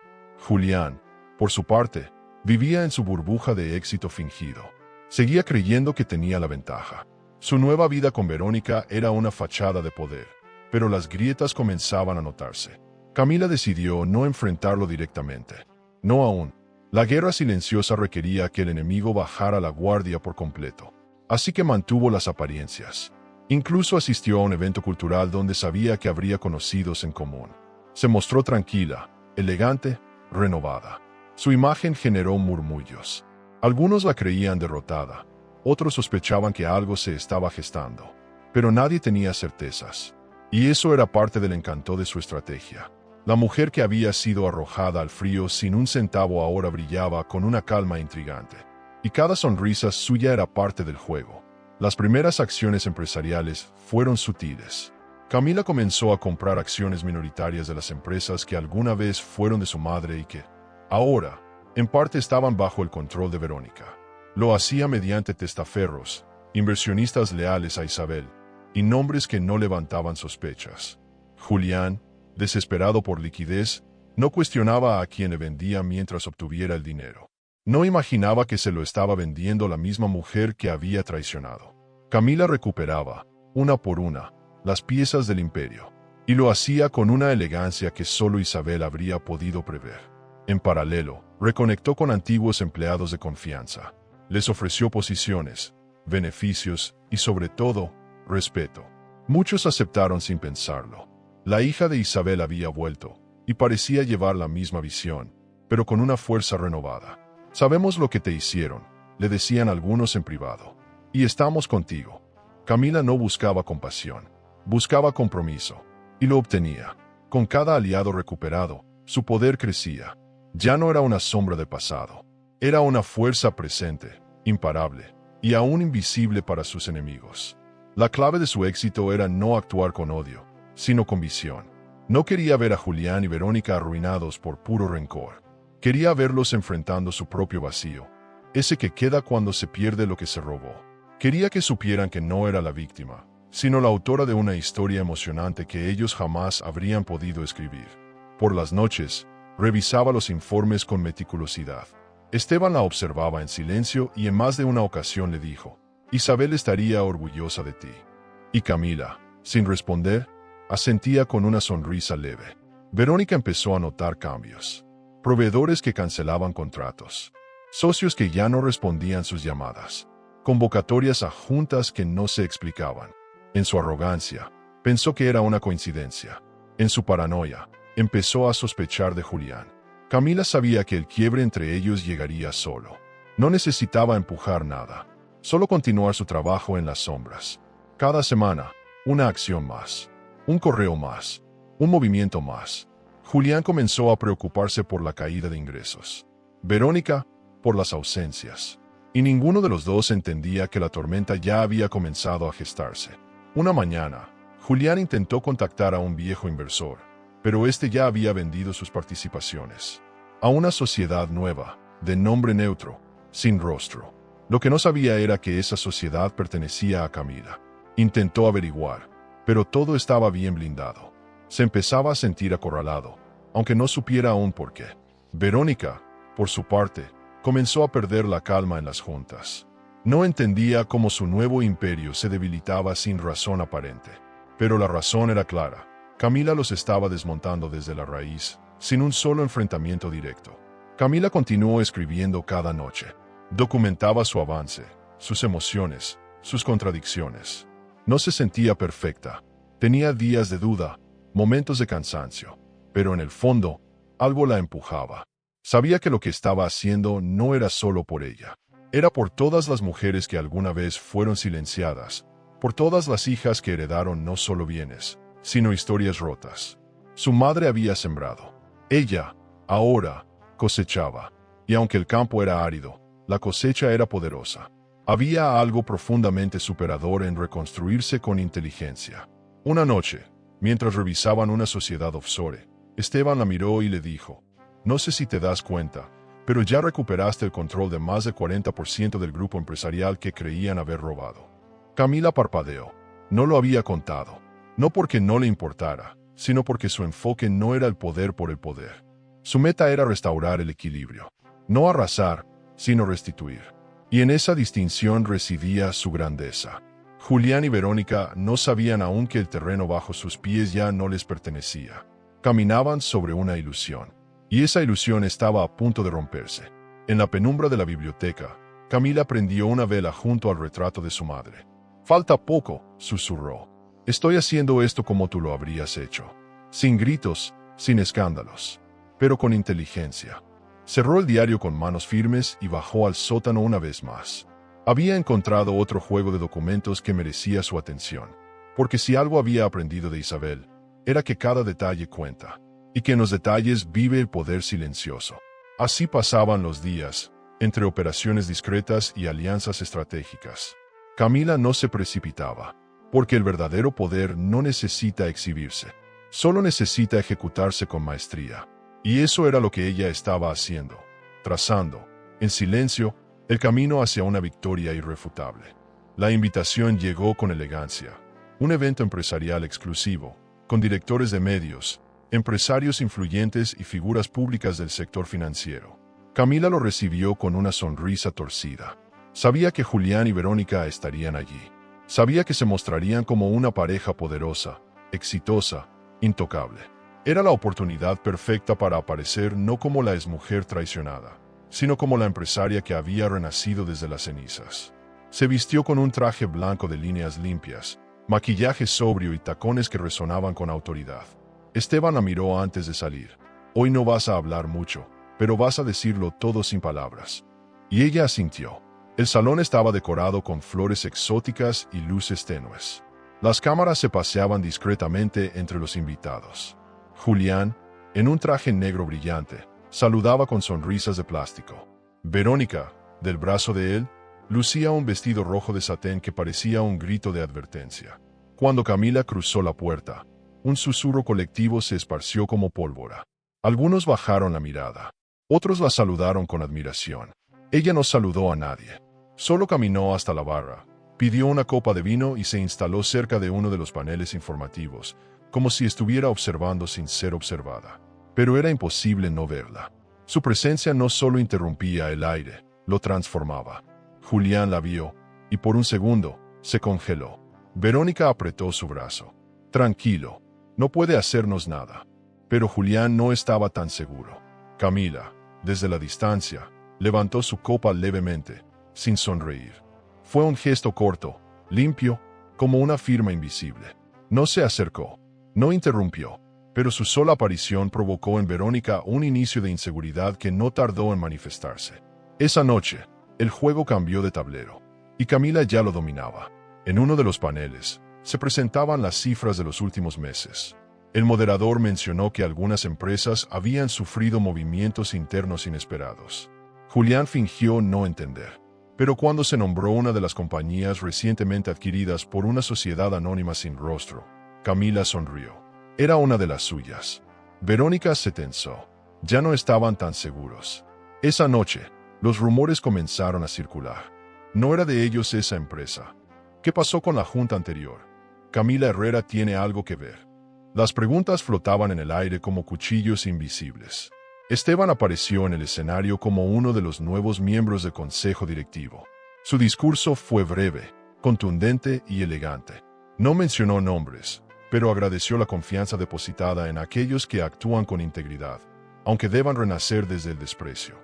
A: Julián, por su parte, vivía en su burbuja de éxito fingido. Seguía creyendo que tenía la ventaja. Su nueva vida con Verónica era una fachada de poder, pero las grietas comenzaban a notarse. Camila decidió no enfrentarlo directamente. No aún. La guerra silenciosa requería que el enemigo bajara la guardia por completo. Así que mantuvo las apariencias. Incluso asistió a un evento cultural donde sabía que habría conocidos en común. Se mostró tranquila, elegante, renovada. Su imagen generó murmullos. Algunos la creían derrotada, otros sospechaban que algo se estaba gestando, pero nadie tenía certezas. Y eso era parte del encanto de su estrategia. La mujer que había sido arrojada al frío sin un centavo ahora brillaba con una calma intrigante. Y cada sonrisa suya era parte del juego. Las primeras acciones empresariales fueron sutiles. Camila comenzó a comprar acciones minoritarias de las empresas que alguna vez fueron de su madre y que, ahora, en parte estaban bajo el control de Verónica. Lo hacía mediante testaferros, inversionistas leales a Isabel, y nombres que no levantaban sospechas. Julián, desesperado por liquidez, no cuestionaba a quien le vendía mientras obtuviera el dinero. No imaginaba que se lo estaba vendiendo la misma mujer que había traicionado. Camila recuperaba, una por una, las piezas del imperio, y lo hacía con una elegancia que solo Isabel habría podido prever. En paralelo, Reconectó con antiguos empleados de confianza. Les ofreció posiciones, beneficios y, sobre todo, respeto. Muchos aceptaron sin pensarlo. La hija de Isabel había vuelto, y parecía llevar la misma visión, pero con una fuerza renovada. «Sabemos lo que te hicieron», le decían algunos en privado. «Y estamos contigo». Camila no buscaba compasión, buscaba compromiso, y lo obtenía. Con cada aliado recuperado, su poder crecía. Ya no era una sombra del pasado, era una fuerza presente, imparable, y aún invisible para sus enemigos. La clave de su éxito era no actuar con odio, sino con visión. No quería ver a Julián y Verónica arruinados por puro rencor. Quería verlos enfrentando su propio vacío, ese que queda cuando se pierde lo que se robó. Quería que supieran que no era la víctima, sino la autora de una historia emocionante que ellos jamás habrían podido escribir. Por las noches, revisaba los informes con meticulosidad. Esteban la observaba en silencio y en más de una ocasión le dijo: «Isabel estaría orgullosa de ti». Y Camila, sin responder, asentía con una sonrisa leve. Verónica empezó a notar cambios. Proveedores que cancelaban contratos. Socios que ya no respondían sus llamadas. Convocatorias a juntas que no se explicaban. En su arrogancia, pensó que era una coincidencia. En su paranoia, empezó a sospechar de Julián. Camila sabía que el quiebre entre ellos llegaría solo. No necesitaba empujar nada, solo continuar su trabajo en las sombras. Cada semana, una acción más, un correo más, un movimiento más. Julián comenzó a preocuparse por la caída de ingresos. Verónica, por las ausencias. Y ninguno de los dos entendía que la tormenta ya había comenzado a gestarse. Una mañana, Julián intentó contactar a un viejo inversor, pero este ya había vendido sus participaciones a una sociedad nueva, de nombre neutro, sin rostro. Lo que no sabía era que esa sociedad pertenecía a Camila. Intentó averiguar, pero todo estaba bien blindado. Se empezaba a sentir acorralado, aunque no supiera aún por qué. Verónica, por su parte, comenzó a perder la calma en las juntas. No entendía cómo su nuevo imperio se debilitaba sin razón aparente. Pero la razón era clara. Camila los estaba desmontando desde la raíz, sin un solo enfrentamiento directo. Camila continuó escribiendo cada noche. Documentaba su avance, sus emociones, sus contradicciones. No se sentía perfecta. Tenía días de duda, momentos de cansancio. Pero en el fondo, algo la empujaba. Sabía que lo que estaba haciendo no era solo por ella. Era por todas las mujeres que alguna vez fueron silenciadas, por todas las hijas que heredaron no solo bienes, sino historias rotas. Su madre había sembrado. Ella, ahora, cosechaba. Y aunque el campo era árido, la cosecha era poderosa. Había algo profundamente superador en reconstruirse con inteligencia. Una noche, mientras revisaban una sociedad offshore, Esteban la miró y le dijo: «No sé si te das cuenta, pero ya recuperaste el control de más del 40% del grupo empresarial que creían haber robado». Camila parpadeó. No lo había contado. No porque no le importara, sino porque su enfoque no era el poder por el poder. Su meta era restaurar el equilibrio. No arrasar, sino restituir. Y en esa distinción residía su grandeza. Julián y Verónica no sabían aún que el terreno bajo sus pies ya no les pertenecía. Caminaban sobre una ilusión. Y esa ilusión estaba a punto de romperse. En la penumbra de la biblioteca, Camila prendió una vela junto al retrato de su madre. «Falta poco», susurró. «Estoy haciendo esto como tú lo habrías hecho. Sin gritos, sin escándalos, pero con inteligencia». Cerró el diario con manos firmes y bajó al sótano una vez más. Había encontrado otro juego de documentos que merecía su atención. Porque si algo había aprendido de Isabel, era que cada detalle cuenta, y que en los detalles vive el poder silencioso. Así pasaban los días, entre operaciones discretas y alianzas estratégicas. Camila no se precipitaba, porque el verdadero poder no necesita exhibirse, solo necesita ejecutarse con maestría. Y eso era lo que ella estaba haciendo, trazando, en silencio, el camino hacia una victoria irrefutable. La invitación llegó con elegancia. Un evento empresarial exclusivo, con directores de medios, empresarios influyentes y figuras públicas del sector financiero. Camila lo recibió con una sonrisa torcida. Sabía que Julián y Verónica estarían allí. Sabía que se mostrarían como una pareja poderosa, exitosa, intocable. Era la oportunidad perfecta para aparecer no como la exmujer traicionada, sino como la empresaria que había renacido desde las cenizas. Se vistió con un traje blanco de líneas limpias, maquillaje sobrio y tacones que resonaban con autoridad. Esteban la miró antes de salir. Hoy no vas a hablar mucho, pero vas a decirlo todo sin palabras. Y ella asintió. El salón estaba decorado con flores exóticas y luces tenues. Las cámaras se paseaban discretamente entre los invitados. Julián, en un traje negro brillante, saludaba con sonrisas de plástico. Verónica, del brazo de él, lucía un vestido rojo de satén que parecía un grito de advertencia. Cuando Camila cruzó la puerta, un susurro colectivo se esparció como pólvora. Algunos bajaron la mirada. Otros la saludaron con admiración. Ella no saludó a nadie. Solo caminó hasta la barra, pidió una copa de vino y se instaló cerca de uno de los paneles informativos, como si estuviera observando sin ser observada. Pero era imposible no verla. Su presencia no solo interrumpía el aire, lo transformaba. Julián la vio, y por un segundo, se congeló. Verónica apretó su brazo. Tranquilo, no puede hacernos nada. Pero Julián no estaba tan seguro. Camila, desde la distancia, levantó su copa levemente, sin sonreír. Fue un gesto corto, limpio, como una firma invisible. No se acercó, no interrumpió, pero su sola aparición provocó en Verónica un inicio de inseguridad que no tardó en manifestarse. Esa noche, el juego cambió de tablero, y Camila ya lo dominaba. En uno de los paneles, se presentaban las cifras de los últimos meses. El moderador mencionó que algunas empresas habían sufrido movimientos internos inesperados. Julián fingió no entender. Pero cuando se nombró una de las compañías recientemente adquiridas por una sociedad anónima sin rostro, Camila sonrió. Era una de las suyas. Verónica se tensó. Ya no estaban tan seguros. Esa noche, los rumores comenzaron a circular. No era de ellos esa empresa. ¿Qué pasó con la junta anterior? Camila Herrera tiene algo que ver. Las preguntas flotaban en el aire como cuchillos invisibles. Esteban apareció en el escenario como uno de los nuevos miembros del consejo directivo. Su discurso fue breve, contundente y elegante. No mencionó nombres, pero agradeció la confianza depositada en aquellos que actúan con integridad, aunque deban renacer desde el desprecio.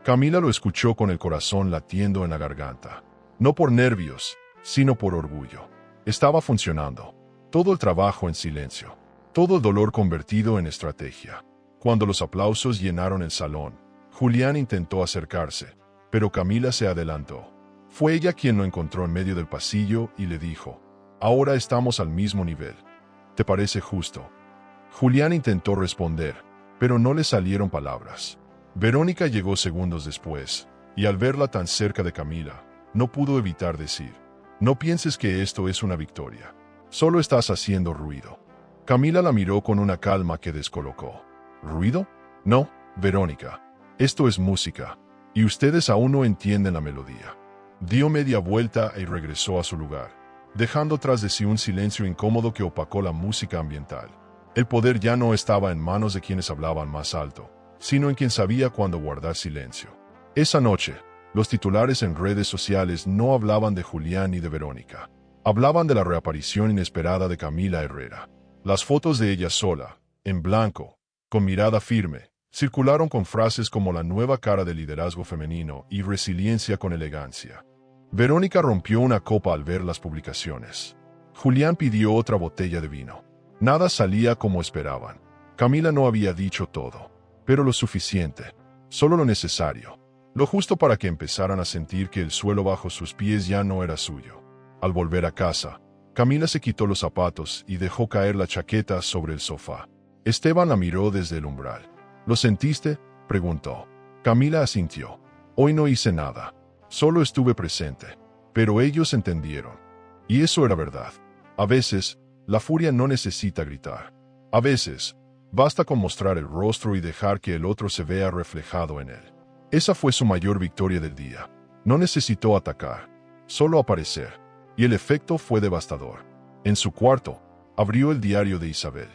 A: Camila lo escuchó con el corazón latiendo en la garganta. No por nervios, sino por orgullo. Estaba funcionando. Todo el trabajo en silencio. Todo el dolor convertido en estrategia. Cuando los aplausos llenaron el salón, Julián intentó acercarse, pero Camila se adelantó. Fue ella quien lo encontró en medio del pasillo y le dijo: «Ahora estamos al mismo nivel. ¿Te parece justo?». Julián intentó responder, pero no le salieron palabras. Verónica llegó segundos después, y al verla tan cerca de Camila, no pudo evitar decir: «No pienses que esto es una victoria. Solo estás haciendo ruido». Camila la miró con una calma que descolocó. ¿Ruido? No, Verónica. Esto es música, y ustedes aún no entienden la melodía. Dio media vuelta y regresó a su lugar, dejando tras de sí un silencio incómodo que opacó la música ambiental. El poder ya no estaba en manos de quienes hablaban más alto, sino en quien sabía cuándo guardar silencio. Esa noche, los titulares en redes sociales no hablaban de Julián ni de Verónica. Hablaban de la reaparición inesperada de Camila Herrera. Las fotos de ella sola, en blanco, con mirada firme, circularon con frases como la nueva cara del liderazgo femenino y resiliencia con elegancia. Verónica rompió una copa al ver las publicaciones. Julián pidió otra botella de vino. Nada salía como esperaban. Camila no había dicho todo, pero lo suficiente, solo lo necesario, lo justo para que empezaran a sentir que el suelo bajo sus pies ya no era suyo. Al volver a casa, Camila se quitó los zapatos y dejó caer la chaqueta sobre el sofá. Esteban la miró desde el umbral. ¿Lo sentiste?, preguntó. Camila asintió. Hoy no hice nada. Solo estuve presente. Pero ellos entendieron. Y eso era verdad. A veces, la furia no necesita gritar. A veces, basta con mostrar el rostro y dejar que el otro se vea reflejado en él. Esa fue su mayor victoria del día. No necesitó atacar, solo aparecer. Y el efecto fue devastador. En su cuarto, abrió el diario de Isabel.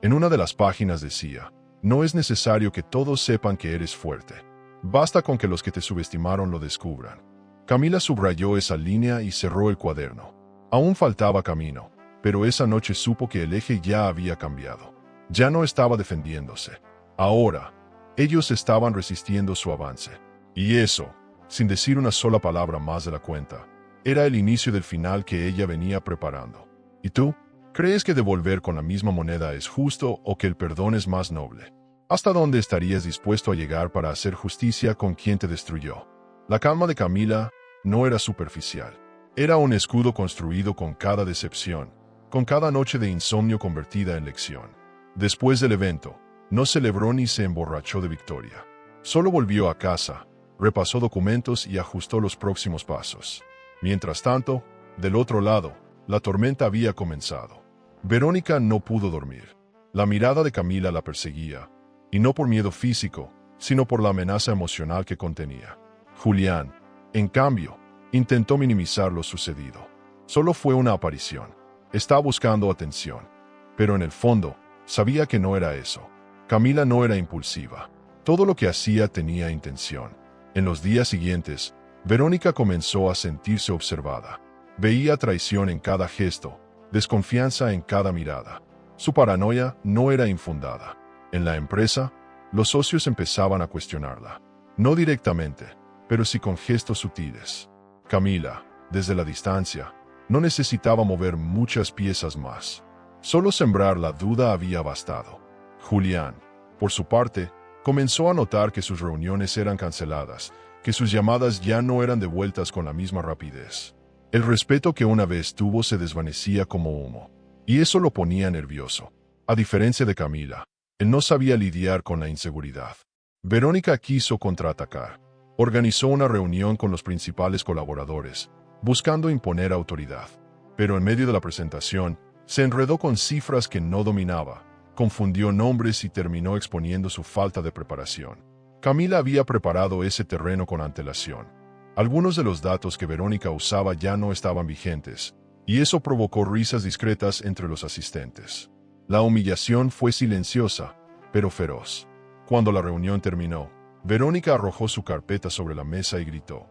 A: En una de las páginas decía: «No es necesario que todos sepan que eres fuerte. Basta con que los que te subestimaron lo descubran». Camila subrayó esa línea y cerró el cuaderno. Aún faltaba camino, pero esa noche supo que el eje ya había cambiado. Ya no estaba defendiéndose. Ahora, ellos estaban resistiendo su avance. Y eso, sin decir una sola palabra más de la cuenta, era el inicio del final que ella venía preparando. ¿Y tú? ¿Crees que devolver con la misma moneda es justo o que el perdón es más noble? ¿Hasta dónde estarías dispuesto a llegar para hacer justicia con quien te destruyó? La calma de Camila no era superficial. Era un escudo construido con cada decepción, con cada noche de insomnio convertida en lección. Después del evento, no celebró ni se emborrachó de victoria. Solo volvió a casa, repasó documentos y ajustó los próximos pasos. Mientras tanto, del otro lado, la tormenta había comenzado. Verónica no pudo dormir. La mirada de Camila la perseguía, y no por miedo físico, sino por la amenaza emocional que contenía. Julián, en cambio, intentó minimizar lo sucedido. Solo fue una aparición. Estaba buscando atención. Pero en el fondo, sabía que no era eso. Camila no era impulsiva. Todo lo que hacía tenía intención. En los días siguientes, Verónica comenzó a sentirse observada. Veía traición en cada gesto, desconfianza en cada mirada. Su paranoia no era infundada. En la empresa, los socios empezaban a cuestionarla. No directamente, pero sí con gestos sutiles. Camila, desde la distancia, no necesitaba mover muchas piezas más. Solo sembrar la duda había bastado. Julián, por su parte, comenzó a notar que sus reuniones eran canceladas, que sus llamadas ya no eran devueltas con la misma rapidez. El respeto que una vez tuvo se desvanecía como humo, y eso lo ponía nervioso. A diferencia de Camila, él no sabía lidiar con la inseguridad. Verónica quiso contraatacar. Organizó una reunión con los principales colaboradores, buscando imponer autoridad. Pero en medio de la presentación, se enredó con cifras que no dominaba, confundió nombres y terminó exponiendo su falta de preparación. Camila había preparado ese terreno con antelación. Algunos de los datos que Verónica usaba ya no estaban vigentes, y eso provocó risas discretas entre los asistentes. La humillación fue silenciosa, pero feroz. Cuando la reunión terminó, Verónica arrojó su carpeta sobre la mesa y gritó: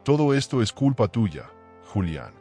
A: «Todo esto es culpa tuya, Julián».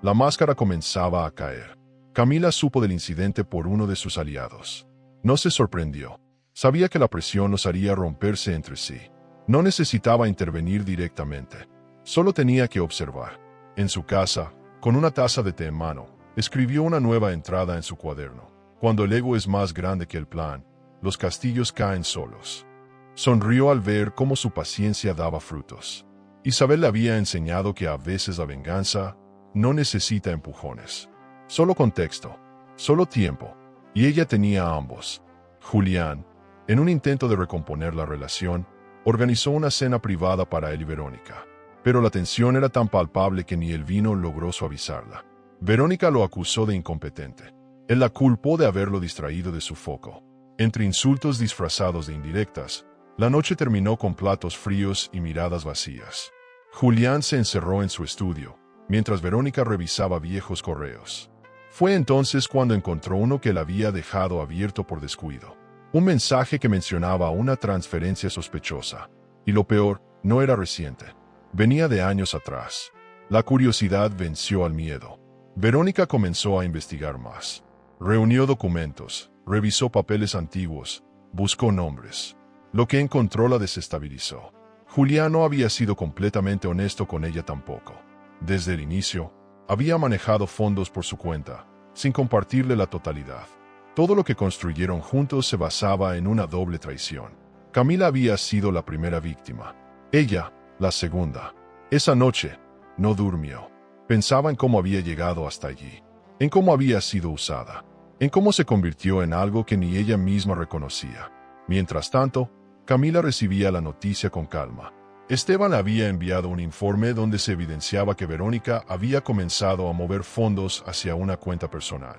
A: La máscara comenzaba a caer. Camila supo del incidente por uno de sus aliados. No se sorprendió. Sabía que la presión los haría romperse entre sí. No necesitaba intervenir directamente. Solo tenía que observar. En su casa, con una taza de té en mano, escribió una nueva entrada en su cuaderno. Cuando el ego es más grande que el plan, los castillos caen solos. Sonrió al ver cómo su paciencia daba frutos. Isabel le había enseñado que a veces la venganza no necesita empujones. Solo contexto, solo tiempo, y ella tenía ambos. Julián, en un intento de recomponer la relación, organizó una cena privada para él y Verónica. Pero la tensión era tan palpable que ni el vino logró suavizarla. Verónica lo acusó de incompetente. Él la culpó de haberlo distraído de su foco. Entre insultos disfrazados de indirectas, la noche terminó con platos fríos y miradas vacías. Julián se encerró en su estudio, mientras Verónica revisaba viejos correos. Fue entonces cuando encontró uno que la había dejado abierto por descuido. Un mensaje que mencionaba una transferencia sospechosa. Y lo peor, no era reciente. Venía de años atrás. La curiosidad venció al miedo. Verónica comenzó a investigar más. Reunió documentos, revisó papeles antiguos, buscó nombres. Lo que encontró la desestabilizó. Julián no había sido completamente honesto con ella tampoco. Desde el inicio, había manejado fondos por su cuenta, sin compartirle la totalidad. Todo lo que construyeron juntos se basaba en una doble traición. Camila había sido la primera víctima. Ella, la segunda. Esa noche, no durmió. Pensaba en cómo había llegado hasta allí, en cómo había sido usada, en cómo se convirtió en algo que ni ella misma reconocía. Mientras tanto, Camila recibía la noticia con calma. Esteban había enviado un informe donde se evidenciaba que Verónica había comenzado a mover fondos hacia una cuenta personal.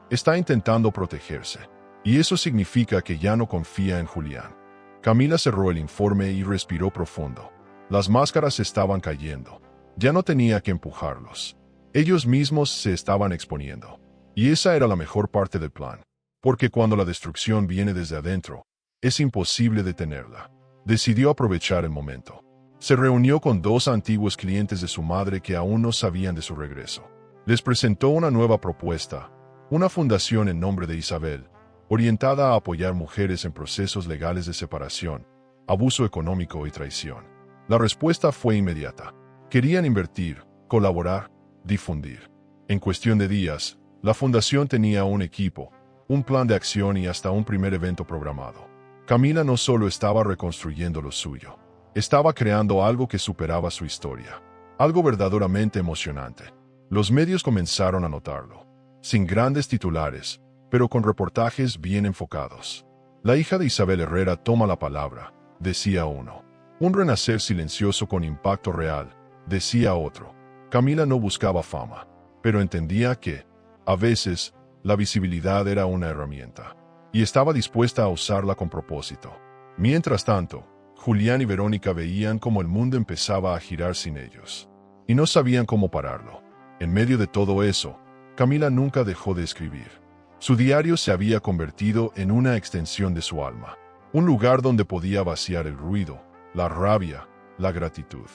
A: Está intentando protegerse, y eso significa que ya no confía en Julián. Camila cerró el informe y respiró profundo. Las máscaras estaban cayendo. Ya no tenía que empujarlos. Ellos mismos se estaban exponiendo. Y esa era la mejor parte del plan. Porque cuando la destrucción viene desde adentro, es imposible detenerla. Decidió aprovechar el momento. Se reunió con dos antiguos clientes de su madre que aún no sabían de su regreso. Les presentó una nueva propuesta, una fundación en nombre de Isabel, orientada a apoyar mujeres en procesos legales de separación, abuso económico y traición. La respuesta fue inmediata. Querían invertir, colaborar, difundir. En cuestión de días, la fundación tenía un equipo, un plan de acción y hasta un primer evento programado. Camila no solo estaba reconstruyendo lo suyo, estaba creando algo que superaba su historia, algo verdaderamente emocionante. Los medios comenzaron a notarlo, sin grandes titulares, pero con reportajes bien enfocados. La hija de Isabel Herrera toma la palabra, decía uno. Un renacer silencioso con impacto real, decía otro. Camila no buscaba fama, pero entendía que, a veces, la visibilidad era una herramienta, y estaba dispuesta a usarla con propósito. Mientras tanto, Julián y Verónica veían cómo el mundo empezaba a girar sin ellos, y no sabían cómo pararlo. En medio de todo eso, Camila nunca dejó de escribir. Su diario se había convertido en una extensión de su alma, un lugar donde podía vaciar el ruido, la rabia, la gratitud.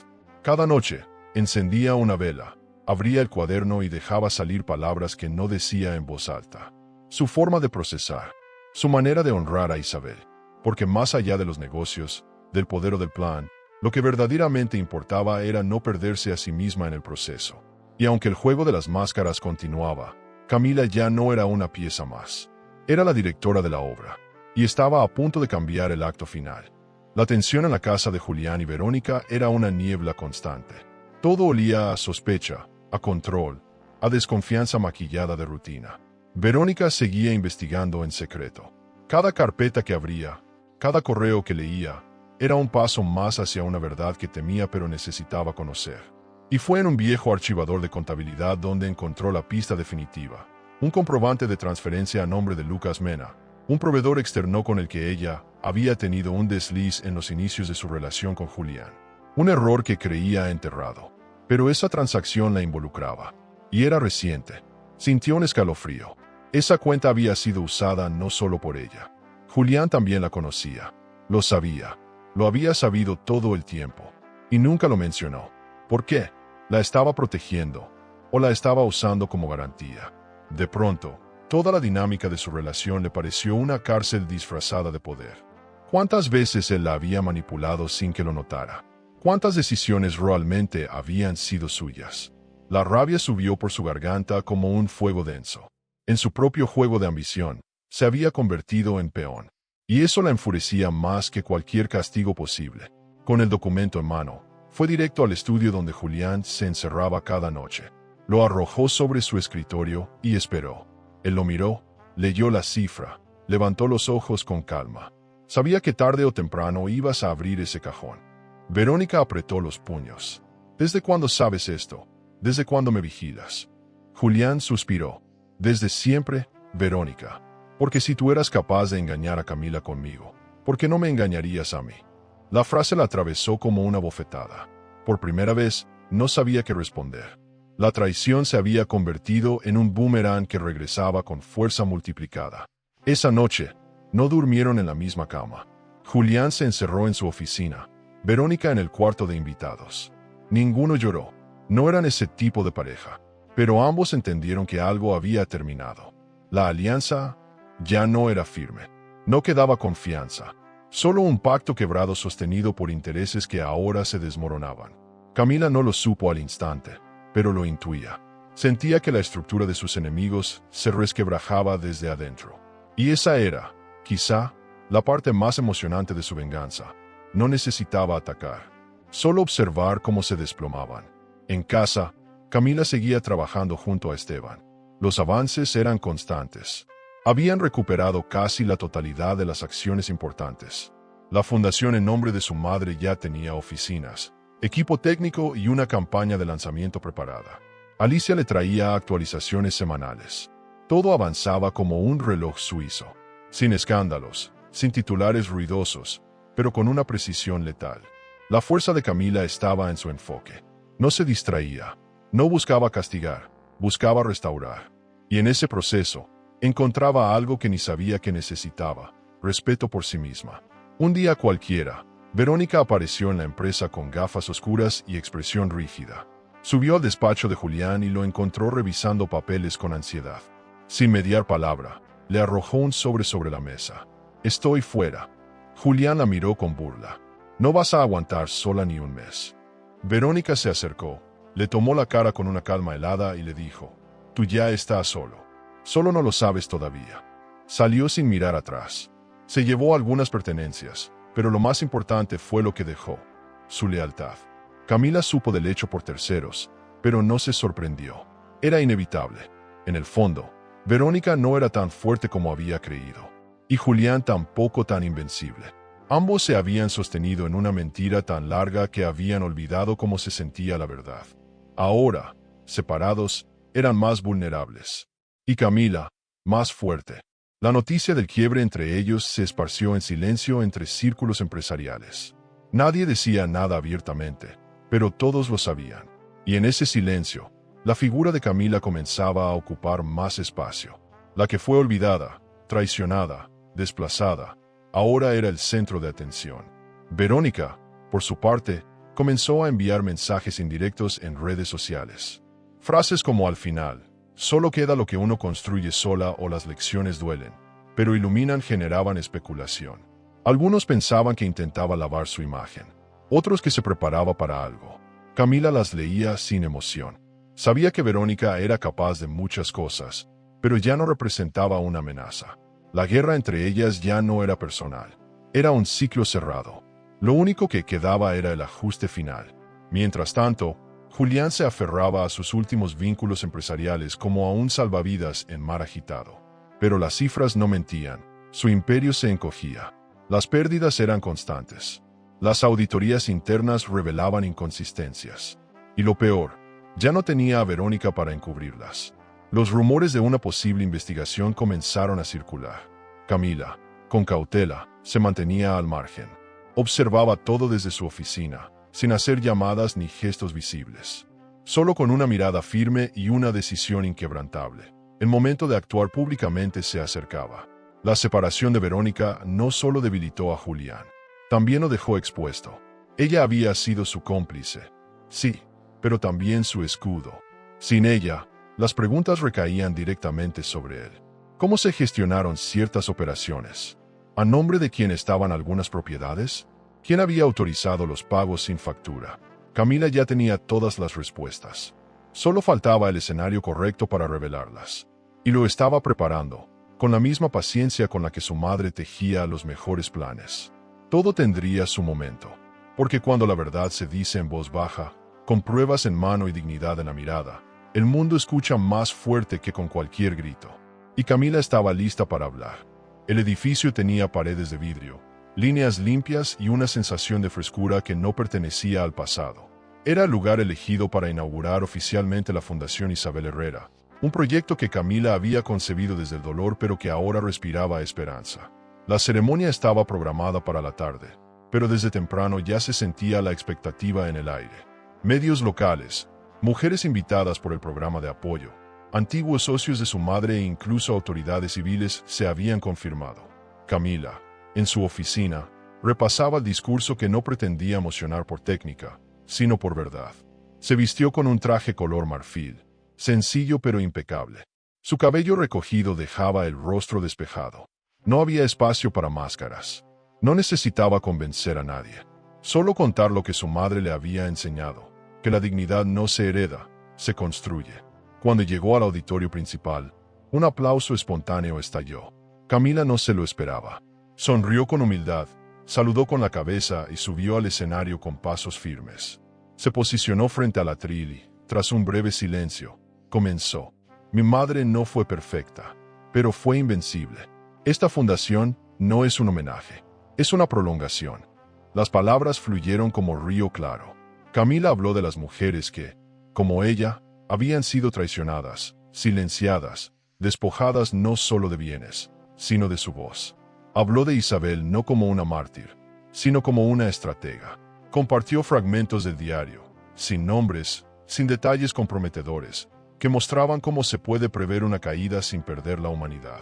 A: Cada noche, encendía una vela, abría el cuaderno y dejaba salir palabras que no decía en voz alta. Su forma de procesar, su manera de honrar a Isabel, porque más allá de los negocios, del poder o del plan, lo que verdaderamente importaba era no perderse a sí misma en el proceso. Y aunque el juego de las máscaras continuaba, Camila ya no era una pieza más. Era la directora de la obra, y estaba a punto de cambiar el acto final. La tensión en la casa de Julián y Verónica era una niebla constante. Todo olía a sospecha, a control, a desconfianza maquillada de rutina. Verónica seguía investigando en secreto. Cada carpeta que abría, cada correo que leía, era un paso más hacia una verdad que temía pero necesitaba conocer. Y fue en un viejo archivador de contabilidad donde encontró la pista definitiva. Un comprobante de transferencia a nombre de Lucas Mena, un proveedor externo con el que ella había tenido un desliz en los inicios de su relación con Julián. Un error que creía enterrado. Pero esa transacción la involucraba. Y era reciente. Sintió un escalofrío. Esa cuenta había sido usada no solo por ella. Julián también la conocía. Lo sabía. Lo había sabido todo el tiempo. Y nunca lo mencionó. ¿Por qué? ¿La estaba protegiendo? ¿O la estaba usando como garantía? De pronto, toda la dinámica de su relación le pareció una cárcel disfrazada de poder. ¿Cuántas veces él la había manipulado sin que lo notara? ¿Cuántas decisiones realmente habían sido suyas? La rabia subió por su garganta como un fuego denso. En su propio juego de ambición, se había convertido en peón. Y eso la enfurecía más que cualquier castigo posible. Con el documento en mano, fue directo al estudio donde Julián se encerraba cada noche. Lo arrojó sobre su escritorio y esperó. Él lo miró, leyó la cifra, levantó los ojos con calma. Sabía que tarde o temprano ibas a abrir ese cajón. Verónica apretó los puños. ¿Desde cuándo sabes esto? ¿Desde cuándo me vigilas? Julián suspiró. Desde siempre, Verónica. Porque si tú eras capaz de engañar a Camila conmigo, ¿por qué no me engañarías a mí? La frase la atravesó como una bofetada. Por primera vez, no sabía qué responder. La traición se había convertido en un boomerang que regresaba con fuerza multiplicada. Esa noche, no durmieron en la misma cama. Julián se encerró en su oficina, Verónica en el cuarto de invitados. Ninguno lloró. No eran ese tipo de pareja. Pero ambos entendieron que algo había terminado. La alianza ya no era firme. No quedaba confianza. Solo un pacto quebrado sostenido por intereses que ahora se desmoronaban. Camila no lo supo al instante, pero lo intuía. Sentía que la estructura de sus enemigos se resquebrajaba desde adentro. Y esa era, quizá, la parte más emocionante de su venganza. No necesitaba atacar, solo observar cómo se desplomaban. En casa, Camila seguía trabajando junto a Esteban. Los avances eran constantes. Habían recuperado casi la totalidad de las acciones importantes. La fundación en nombre de su madre ya tenía oficinas, equipo técnico y una campaña de lanzamiento preparada. Alicia le traía actualizaciones semanales. Todo avanzaba como un reloj suizo, sin escándalos, sin titulares ruidosos, pero con una precisión letal. La fuerza de Camila estaba en su enfoque. No se distraía, no buscaba castigar, buscaba restaurar. Y en ese proceso, encontraba algo que ni sabía que necesitaba: respeto por sí misma. Un día cualquiera, Verónica apareció en la empresa con gafas oscuras y expresión rígida. Subió al despacho de Julián y lo encontró revisando papeles con ansiedad. Sin mediar palabra, Le arrojó un sobre la mesa. Estoy fuera. Julián la miró con burla. No vas a aguantar sola ni un mes. Verónica se acercó, le tomó la cara con una calma helada y le dijo, tú ya estás solo. Solo no lo sabes todavía. Salió sin mirar atrás. Se llevó algunas pertenencias, pero lo más importante fue lo que dejó, su lealtad. Camila supo del hecho por terceros, pero no se sorprendió. Era inevitable. En el fondo, Verónica no era tan fuerte como había creído, y Julián tampoco tan invencible. Ambos se habían sostenido en una mentira tan larga que habían olvidado cómo se sentía la verdad. Ahora, separados, eran más vulnerables. Y Camila, más fuerte. La noticia del quiebre entre ellos se esparció en silencio entre círculos empresariales. Nadie decía nada abiertamente, pero todos lo sabían. Y en ese silencio, la figura de Camila comenzaba a ocupar más espacio. La que fue olvidada, traicionada, desplazada, ahora era el centro de atención. Verónica, por su parte, comenzó a enviar mensajes indirectos en redes sociales. Frases como al final, solo queda lo que uno construye sola o las lecciones duelen, pero iluminan generaban especulación. Algunos pensaban que intentaba lavar su imagen, otros que se preparaba para algo. Camila las leía sin emoción. Sabía que Verónica era capaz de muchas cosas, pero ya no representaba una amenaza. La guerra entre ellas ya no era personal. Era un ciclo cerrado. Lo único que quedaba era el ajuste final. Mientras tanto, Julián se aferraba a sus últimos vínculos empresariales como a un salvavidas en mar agitado. Pero las cifras no mentían. Su imperio se encogía. Las pérdidas eran constantes. Las auditorías internas revelaban inconsistencias. Y lo peor, ya no tenía a Verónica para encubrirlas. Los rumores de una posible investigación comenzaron a circular. Camila, con cautela, se mantenía al margen. Observaba todo desde su oficina, sin hacer llamadas ni gestos visibles. Solo con una mirada firme y una decisión inquebrantable. El momento de actuar públicamente se acercaba. La separación de Verónica no solo debilitó a Julián, también lo dejó expuesto. Ella había sido su cómplice. Sí, pero también su escudo. Sin ella, las preguntas recaían directamente sobre él. ¿Cómo se gestionaron ciertas operaciones? ¿A nombre de quién estaban algunas propiedades? ¿Quién había autorizado los pagos sin factura? Camila ya tenía todas las respuestas. Solo faltaba el escenario correcto para revelarlas. Y lo estaba preparando, con la misma paciencia con la que su madre tejía los mejores planes. Todo tendría su momento, porque cuando la verdad se dice en voz baja, con pruebas en mano y dignidad en la mirada, el mundo escucha más fuerte que con cualquier grito. Y Camila estaba lista para hablar. El edificio tenía paredes de vidrio, líneas limpias y una sensación de frescura que no pertenecía al pasado. Era el lugar elegido para inaugurar oficialmente la Fundación Isabel Herrera, un proyecto que Camila había concebido desde el dolor pero que ahora respiraba esperanza. La ceremonia estaba programada para la tarde, pero desde temprano ya se sentía la expectativa en el aire. Medios locales, mujeres invitadas por el programa de apoyo, antiguos socios de su madre e incluso autoridades civiles se habían confirmado. Camila, en su oficina, repasaba el discurso que no pretendía emocionar por técnica, sino por verdad. Se vistió con un traje color marfil, sencillo pero impecable. Su cabello recogido dejaba el rostro despejado. No había espacio para máscaras. No necesitaba convencer a nadie. Solo contar lo que su madre le había enseñado, que la dignidad no se hereda, se construye. Cuando llegó al auditorio principal, un aplauso espontáneo estalló. Camila no se lo esperaba. Sonrió con humildad, saludó con la cabeza y subió al escenario con pasos firmes. Se posicionó frente al atril y, tras un breve silencio, comenzó. Mi madre no fue perfecta, pero fue invencible. Esta fundación no es un homenaje, es una prolongación. Las palabras fluyeron como río claro. Camila habló de las mujeres que, como ella, habían sido traicionadas, silenciadas, despojadas no solo de bienes, sino de su voz. Habló de Isabel no como una mártir, sino como una estratega. Compartió fragmentos del diario, sin nombres, sin detalles comprometedores, que mostraban cómo se puede prever una caída sin perder la humanidad.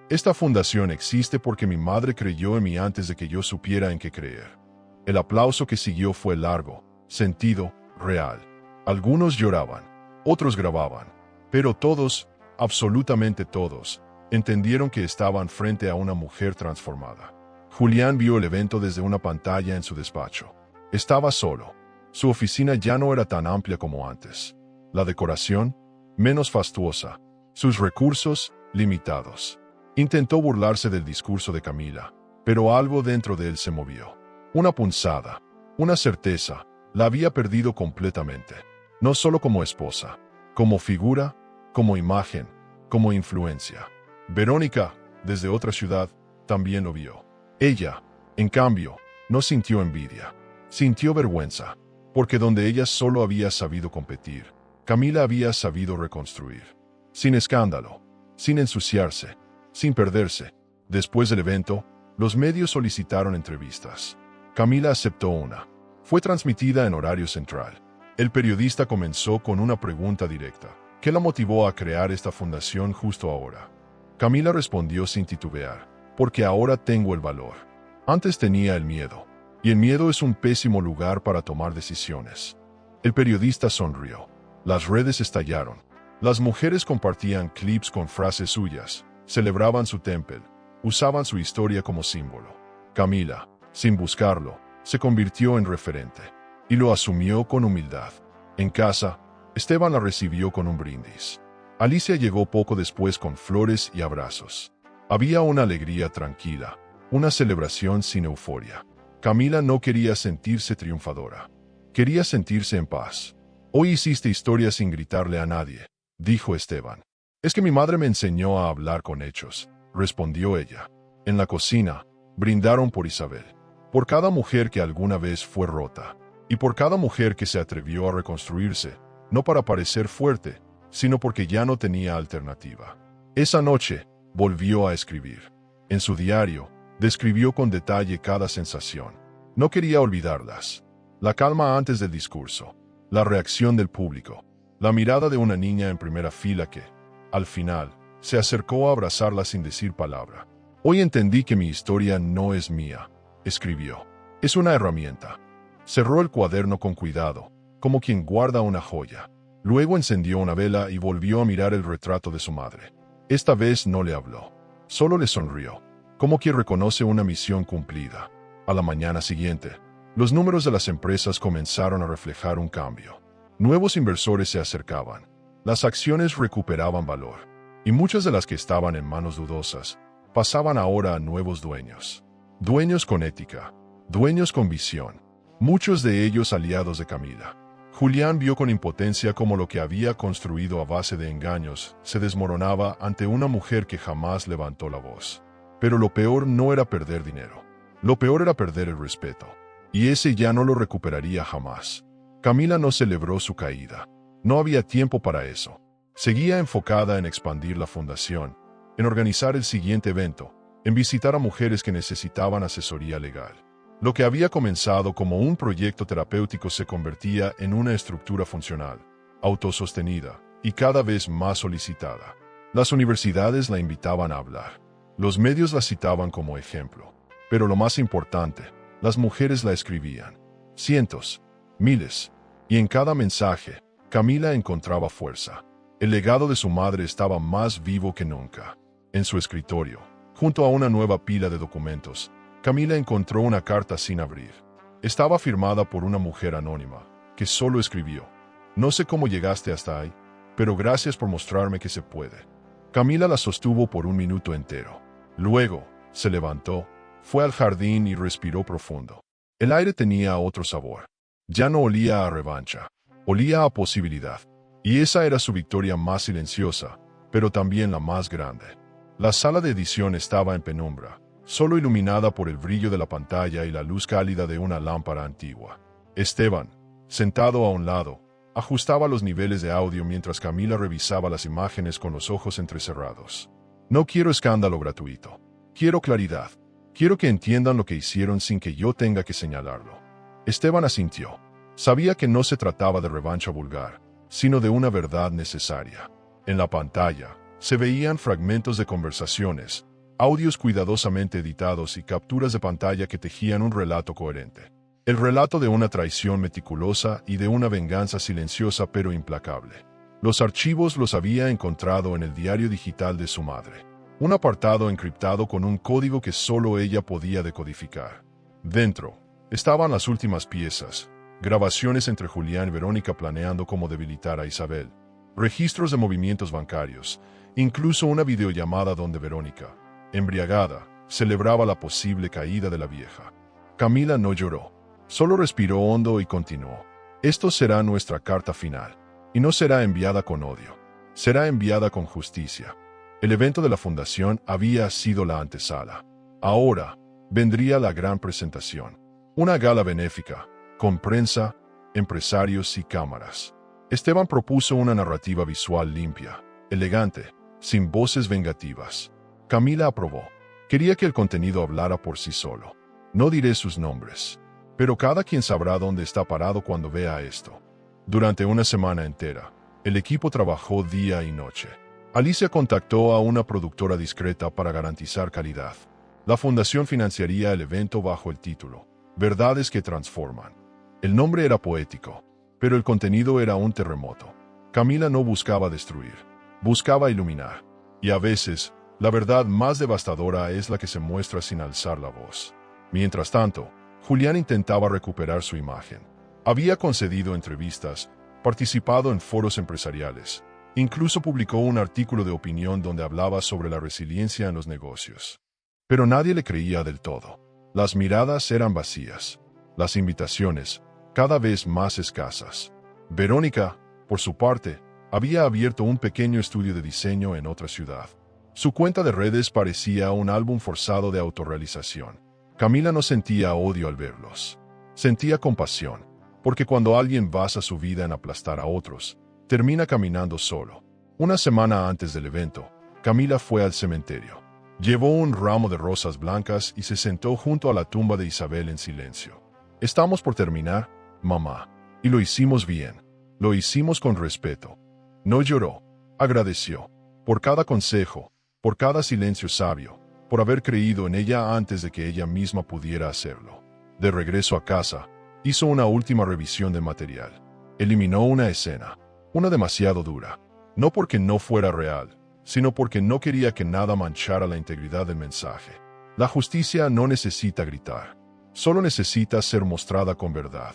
A: Esta fundación existe porque mi madre creyó en mí antes de que yo supiera en qué creer. El aplauso que siguió fue largo, sentido, real. Algunos lloraban, otros grababan, pero todos, absolutamente todos, entendieron que estaban frente a una mujer transformada. Julián vio el evento desde una pantalla en su despacho. Estaba solo. Su oficina ya no era tan amplia como antes. La decoración, menos fastuosa. Sus recursos, limitados. Intentó burlarse del discurso de Camila, pero algo dentro de él se movió. Una punzada, una certeza, la había perdido completamente. No solo como esposa, como figura, como imagen, como influencia. Verónica, desde otra ciudad, también lo vio. Ella, en cambio, no sintió envidia. Sintió vergüenza, porque donde ella solo había sabido competir, Camila había sabido reconstruir. Sin escándalo, sin ensuciarse, sin perderse. Después del evento, los medios solicitaron entrevistas. Camila aceptó una. Fue transmitida en horario central. El periodista comenzó con una pregunta directa. ¿Qué la motivó a crear esta fundación justo ahora? Camila respondió sin titubear. Porque ahora tengo el valor. Antes tenía el miedo. Y el miedo es un pésimo lugar para tomar decisiones. El periodista sonrió. Las redes estallaron. Las mujeres compartían clips con frases suyas, celebraban su temple, usaban su historia como símbolo. Camila, sin buscarlo, se convirtió en referente. Y lo asumió con humildad. En casa, Esteban la recibió con un brindis. Alicia llegó poco después con flores y abrazos. Había una alegría tranquila, una celebración sin euforia. Camila no quería sentirse triunfadora. Quería sentirse en paz. Hoy hiciste historia sin gritarle a nadie, dijo Esteban. Es que mi madre me enseñó a hablar con hechos, respondió ella. En la cocina, brindaron por Isabel. Por cada mujer que alguna vez fue rota. Y por cada mujer que se atrevió a reconstruirse, no para parecer fuerte, sino porque ya no tenía alternativa. Esa noche, volvió a escribir. En su diario, describió con detalle cada sensación. No quería olvidarlas. La calma antes del discurso, la reacción del público, la mirada de una niña en primera fila que, al final, se acercó a abrazarla sin decir palabra. Hoy entendí que mi historia no es mía, escribió. Es una herramienta. Cerró el cuaderno con cuidado, como quien guarda una joya. Luego encendió una vela y volvió a mirar el retrato de su madre. Esta vez no le habló. Solo le sonrió, como quien reconoce una misión cumplida. A la mañana siguiente, los números de las empresas comenzaron a reflejar un cambio. Nuevos inversores se acercaban. Las acciones recuperaban valor. Y muchas de las que estaban en manos dudosas, pasaban ahora a nuevos dueños. Dueños con ética. Dueños con visión. Muchos de ellos aliados de Camila. Julián vio con impotencia cómo lo que había construido a base de engaños se desmoronaba ante una mujer que jamás levantó la voz. Pero lo peor no era perder dinero. Lo peor era perder el respeto. Y ese ya no lo recuperaría jamás. Camila no celebró su caída. No había tiempo para eso. Seguía enfocada en expandir la fundación, en organizar el siguiente evento, en visitar a mujeres que necesitaban asesoría legal. Lo que había comenzado como un proyecto terapéutico se convertía en una estructura funcional, autosostenida y cada vez más solicitada. Las universidades la invitaban a hablar. Los medios la citaban como ejemplo. Pero lo más importante, las mujeres la escribían. Cientos, miles. Y en cada mensaje, Camila encontraba fuerza. El legado de su madre estaba más vivo que nunca. En su escritorio, junto a una nueva pila de documentos, Camila encontró una carta sin abrir. Estaba firmada por una mujer anónima, que solo escribió: no sé cómo llegaste hasta ahí, pero gracias por mostrarme que se puede. Camila la sostuvo por un minuto entero. Luego, se levantó, fue al jardín y respiró profundo. El aire tenía otro sabor. Ya no olía a revancha, olía a posibilidad. Y esa era su victoria más silenciosa, pero también la más grande. La sala de edición estaba en penumbra, solo iluminada por el brillo de la pantalla y la luz cálida de una lámpara antigua. Esteban, sentado a un lado, ajustaba los niveles de audio mientras Camila revisaba las imágenes con los ojos entrecerrados. No quiero escándalo gratuito. Quiero claridad. Quiero que entiendan lo que hicieron sin que yo tenga que señalarlo. Esteban asintió. Sabía que no se trataba de revancha vulgar, sino de una verdad necesaria. En la pantalla, se veían fragmentos de conversaciones, audios cuidadosamente editados y capturas de pantalla que tejían un relato coherente. El relato de una traición meticulosa y de una venganza silenciosa pero implacable. Los archivos los había encontrado en el diario digital de su madre. Un apartado encriptado con un código que solo ella podía decodificar. Dentro estaban las últimas piezas, grabaciones entre Julián y Verónica planeando cómo debilitar a Isabel, registros de movimientos bancarios, incluso una videollamada donde Verónica, embriagada, celebraba la posible caída de la vieja. Camila no lloró, solo respiró hondo y continuó. Esto será nuestra carta final, y no será enviada con odio, será enviada con justicia. El evento de la fundación había sido la antesala. Ahora vendría la gran presentación. Una gala benéfica, con prensa, empresarios y cámaras. Esteban propuso una narrativa visual limpia, elegante, sin voces vengativas. Camila aprobó. Quería que el contenido hablara por sí solo. No diré sus nombres, pero cada quien sabrá dónde está parado cuando vea esto. Durante una semana entera, el equipo trabajó día y noche. Alicia contactó a una productora discreta para garantizar calidad. La fundación financiaría el evento bajo el título Verdades que Transforman. El nombre era poético, pero el contenido era un terremoto. Camila no buscaba destruir, buscaba iluminar. Y a veces, la verdad más devastadora es la que se muestra sin alzar la voz. Mientras tanto, Julián intentaba recuperar su imagen. Había concedido entrevistas, participado en foros empresariales, incluso publicó un artículo de opinión donde hablaba sobre la resiliencia en los negocios. Pero nadie le creía del todo. Las miradas eran vacías, las invitaciones cada vez más escasas. Verónica, por su parte, había abierto un pequeño estudio de diseño en otra ciudad. Su cuenta de redes parecía un álbum forzado de autorrealización. Camila no sentía odio al verlos. Sentía compasión, porque cuando alguien basa su vida en aplastar a otros, termina caminando solo. Una semana antes del evento, Camila fue al cementerio. Llevó un ramo de rosas blancas y se sentó junto a la tumba de Isabel en silencio. Estamos por terminar, mamá. Y lo hicimos bien. Lo hicimos con respeto. No lloró. Agradeció. Por cada consejo, por cada silencio sabio, por haber creído en ella antes de que ella misma pudiera hacerlo. De regreso a casa, hizo una última revisión de material. Eliminó una escena, una demasiado dura. No porque no fuera real, sino porque no quería que nada manchara la integridad del mensaje. La justicia no necesita gritar, solo necesita ser mostrada con verdad.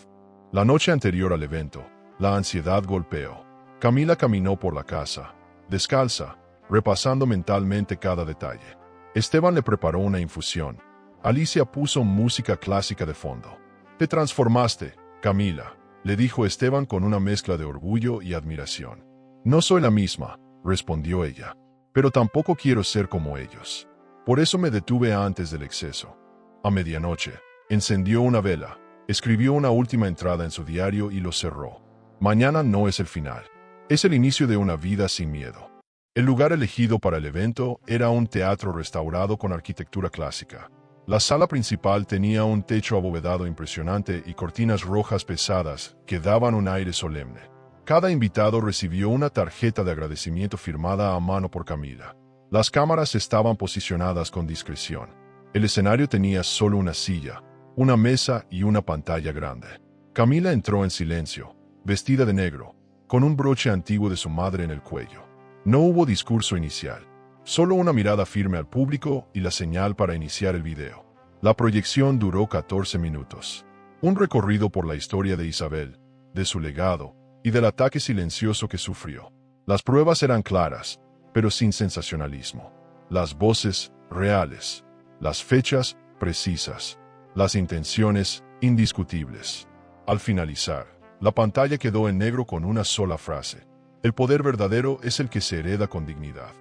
A: La noche anterior al evento, la ansiedad golpeó. Camila caminó por la casa, descalza, repasando mentalmente cada detalle. Esteban le preparó una infusión. Alicia puso música clásica de fondo. Te transformaste, Camila, le dijo Esteban con una mezcla de orgullo y admiración. No soy la misma, respondió ella, pero tampoco quiero ser como ellos. Por eso me detuve antes del exceso. A medianoche, encendió una vela, escribió una última entrada en su diario y lo cerró. Mañana no es el final. Es el inicio de una vida sin miedo. El lugar elegido para el evento era un teatro restaurado con arquitectura clásica. La sala principal tenía un techo abovedado impresionante y cortinas rojas pesadas que daban un aire solemne. Cada invitado recibió una tarjeta de agradecimiento firmada a mano por Camila. Las cámaras estaban posicionadas con discreción. El escenario tenía solo una silla, una mesa y una pantalla grande. Camila entró en silencio, vestida de negro, con un broche antiguo de su madre en el cuello. No hubo discurso inicial, solo una mirada firme al público y la señal para iniciar el video. La proyección duró 14 minutos. Un recorrido por la historia de Isabel, de su legado y del ataque silencioso que sufrió. Las pruebas eran claras, pero sin sensacionalismo. Las voces, reales. Las fechas, precisas. Las intenciones, indiscutibles. Al finalizar, la pantalla quedó en negro con una sola frase. El poder verdadero es el que se hereda con dignidad.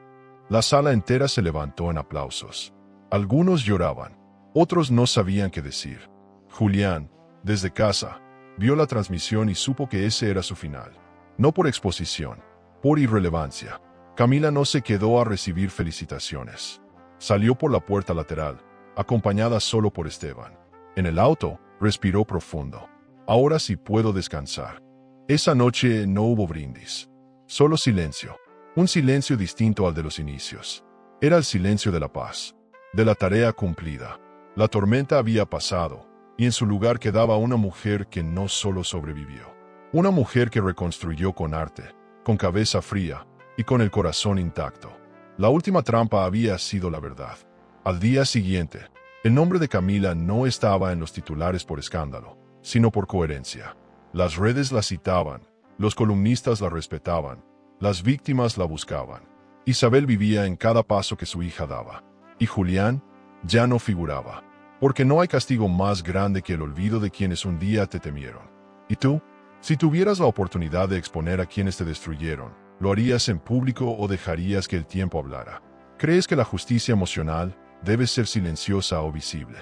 A: La sala entera se levantó en aplausos. Algunos lloraban, otros no sabían qué decir. Julián, desde casa, vio la transmisión y supo que ese era su final. No por exposición, por irrelevancia. Camila no se quedó a recibir felicitaciones. Salió por la puerta lateral, acompañada solo por Esteban. En el auto, respiró profundo. Ahora sí puedo descansar. Esa noche no hubo brindis. Solo silencio. Un silencio distinto al de los inicios. Era el silencio de la paz, de la tarea cumplida. La tormenta había pasado, y en su lugar quedaba una mujer que no solo sobrevivió. Una mujer que reconstruyó con arte, con cabeza fría y con el corazón intacto. La última trampa había sido la verdad. Al día siguiente, el nombre de Camila no estaba en los titulares por escándalo, sino por coherencia. Las redes la citaban, los columnistas la respetaban, las víctimas la buscaban. Isabel vivía en cada paso que su hija daba. Y Julián ya no figuraba, porque no hay castigo más grande que el olvido de quienes un día te temieron. ¿Y tú? Si tuvieras la oportunidad de exponer a quienes te destruyeron, ¿lo harías en público o dejarías que el tiempo hablara? ¿Crees que la justicia emocional debe ser silenciosa o visible?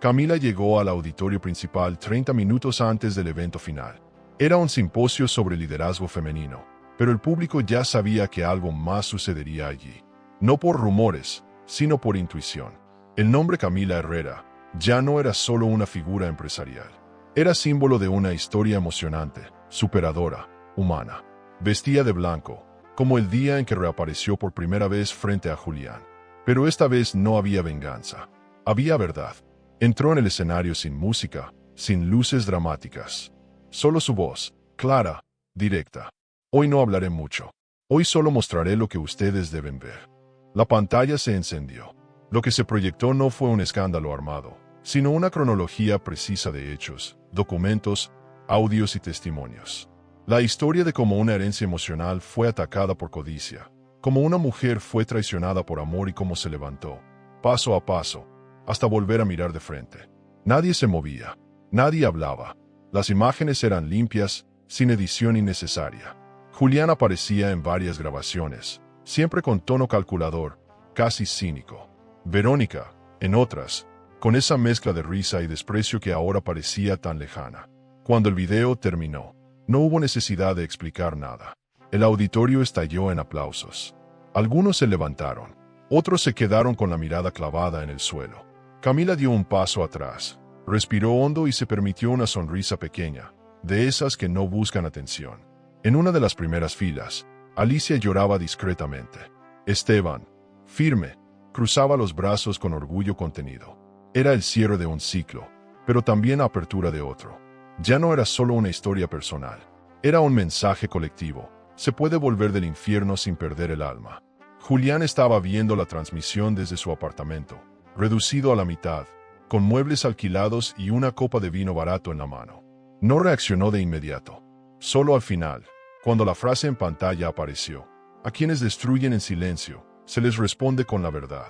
A: Camila llegó al auditorio principal 30 minutos antes del evento final. Era un simposio sobre liderazgo femenino, pero el público ya sabía que algo más sucedería allí. No por rumores, sino por intuición. El nombre Camila Herrera ya no era solo una figura empresarial. Era símbolo de una historia emocionante, superadora, humana. Vestía de blanco, como el día en que reapareció por primera vez frente a Julián. Pero esta vez no había venganza. Había verdad. Entró en el escenario sin música, sin luces dramáticas. Solo su voz, clara, directa. Hoy no hablaré mucho. Hoy solo mostraré lo que ustedes deben ver. La pantalla se encendió. Lo que se proyectó no fue un escándalo armado, sino una cronología precisa de hechos, documentos, audios y testimonios. La historia de cómo una herencia emocional fue atacada por codicia, cómo una mujer fue traicionada por amor y cómo se levantó, paso a paso, hasta volver a mirar de frente. Nadie se movía, nadie hablaba. Las imágenes eran limpias, sin edición innecesaria. Julián aparecía en varias grabaciones, siempre con tono calculador, casi cínico. Verónica, en otras, con esa mezcla de risa y desprecio que ahora parecía tan lejana. Cuando el video terminó, no hubo necesidad de explicar nada. El auditorio estalló en aplausos. Algunos se levantaron, otros se quedaron con la mirada clavada en el suelo. Camila dio un paso atrás, respiró hondo y se permitió una sonrisa pequeña, de esas que no buscan atención. En una de las primeras filas, Alicia lloraba discretamente. Esteban, firme, cruzaba los brazos con orgullo contenido. Era el cierre de un ciclo, pero también la apertura de otro. Ya no era solo una historia personal, era un mensaje colectivo. Se puede volver del infierno sin perder el alma. Julián estaba viendo la transmisión desde su apartamento, reducido a la mitad, con muebles alquilados y una copa de vino barato en la mano. No reaccionó de inmediato. Solo al final, cuando la frase en pantalla apareció, a quienes destruyen en silencio, se les responde con la verdad.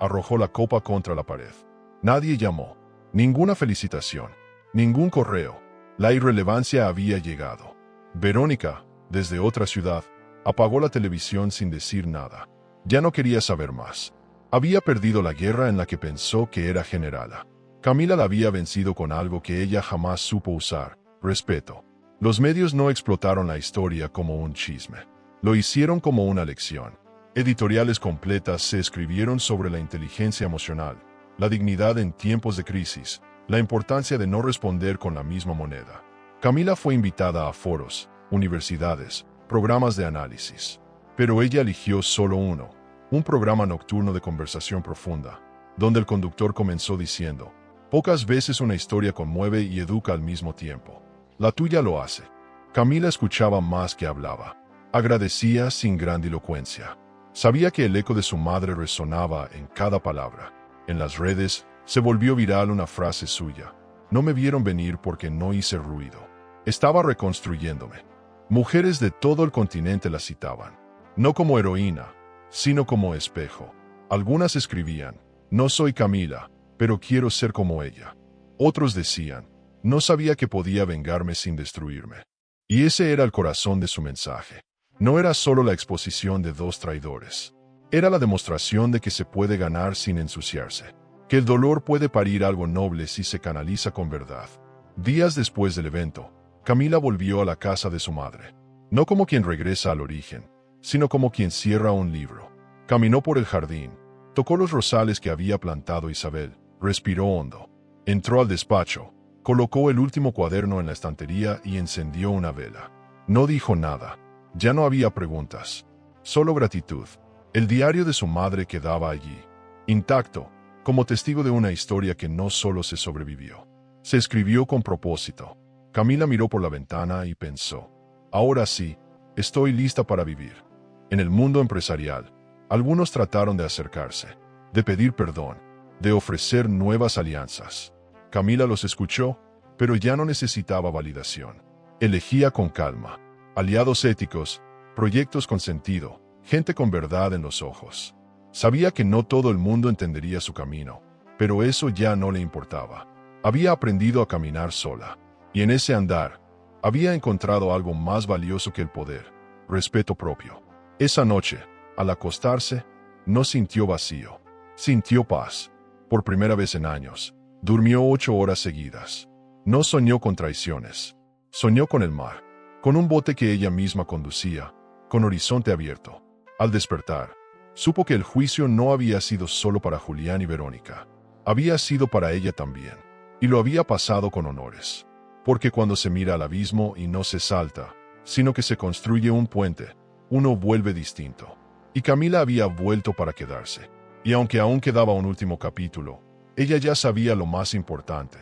A: Arrojó la copa contra la pared. Nadie llamó. Ninguna felicitación. Ningún correo. La irrelevancia había llegado. Verónica, desde otra ciudad, apagó la televisión sin decir nada. Ya no quería saber más. Había perdido la guerra en la que pensó que era generala. Camila la había vencido con algo que ella jamás supo usar: respeto. Los medios no explotaron la historia como un chisme. Lo hicieron como una lección. Editoriales completas se escribieron sobre la inteligencia emocional, la dignidad en tiempos de crisis, la importancia de no responder con la misma moneda. Camila fue invitada a foros, universidades, programas de análisis. Pero ella eligió solo uno, un programa nocturno de conversación profunda, donde el conductor comenzó diciendo: pocas veces una historia conmueve y educa al mismo tiempo. La tuya lo hace. Camila escuchaba más que hablaba. Agradecía sin grandilocuencia. Sabía que el eco de su madre resonaba en cada palabra. En las redes se volvió viral una frase suya: no me vieron venir porque no hice ruido. Estaba reconstruyéndome. Mujeres de todo el continente la citaban, no como heroína, sino como espejo. Algunas escribían: no soy Camila, pero quiero ser como ella. Otros decían: no sabía que podía vengarme sin destruirme. Y ese era el corazón de su mensaje. No era solo la exposición de dos traidores. Era la demostración de que se puede ganar sin ensuciarse. Que el dolor puede parir algo noble si se canaliza con verdad. Días después del evento, Camila volvió a la casa de su madre. No como quien regresa al origen, sino como quien cierra un libro. Caminó por el jardín, tocó los rosales que había plantado Isabel, respiró hondo. Entró al despacho, colocó el último cuaderno en la estantería y encendió una vela. No dijo nada. Ya no había preguntas. Solo gratitud. El diario de su madre quedaba allí, intacto, como testigo de una historia que no solo se sobrevivió. Se escribió con propósito. Camila miró por la ventana y pensó: ahora sí, estoy lista para vivir. En el mundo empresarial, Algunos trataron de acercarse, de pedir perdón, de ofrecer nuevas alianzas. Camila los escuchó, pero ya no necesitaba validación. Elegía con calma, aliados éticos, proyectos con sentido, gente con verdad en los ojos. Sabía que no todo el mundo entendería su camino, pero eso ya no le importaba. Había aprendido a caminar sola, y en ese andar, había encontrado algo más valioso que el poder: respeto propio. Esa noche, al acostarse, no sintió vacío, sintió paz. Por primera vez en años, durmió 8 horas seguidas. No soñó con traiciones, soñó con el mar, con un bote que ella misma conducía, con horizonte abierto. Al despertar, supo que el juicio no había sido solo para Julián y Verónica, había sido para ella también, y lo había pasado con honores. Porque cuando se mira al abismo y no se salta, sino que se construye un puente, uno vuelve distinto. Y Camila había vuelto para quedarse. Y aunque aún quedaba un último capítulo, ella ya sabía lo más importante.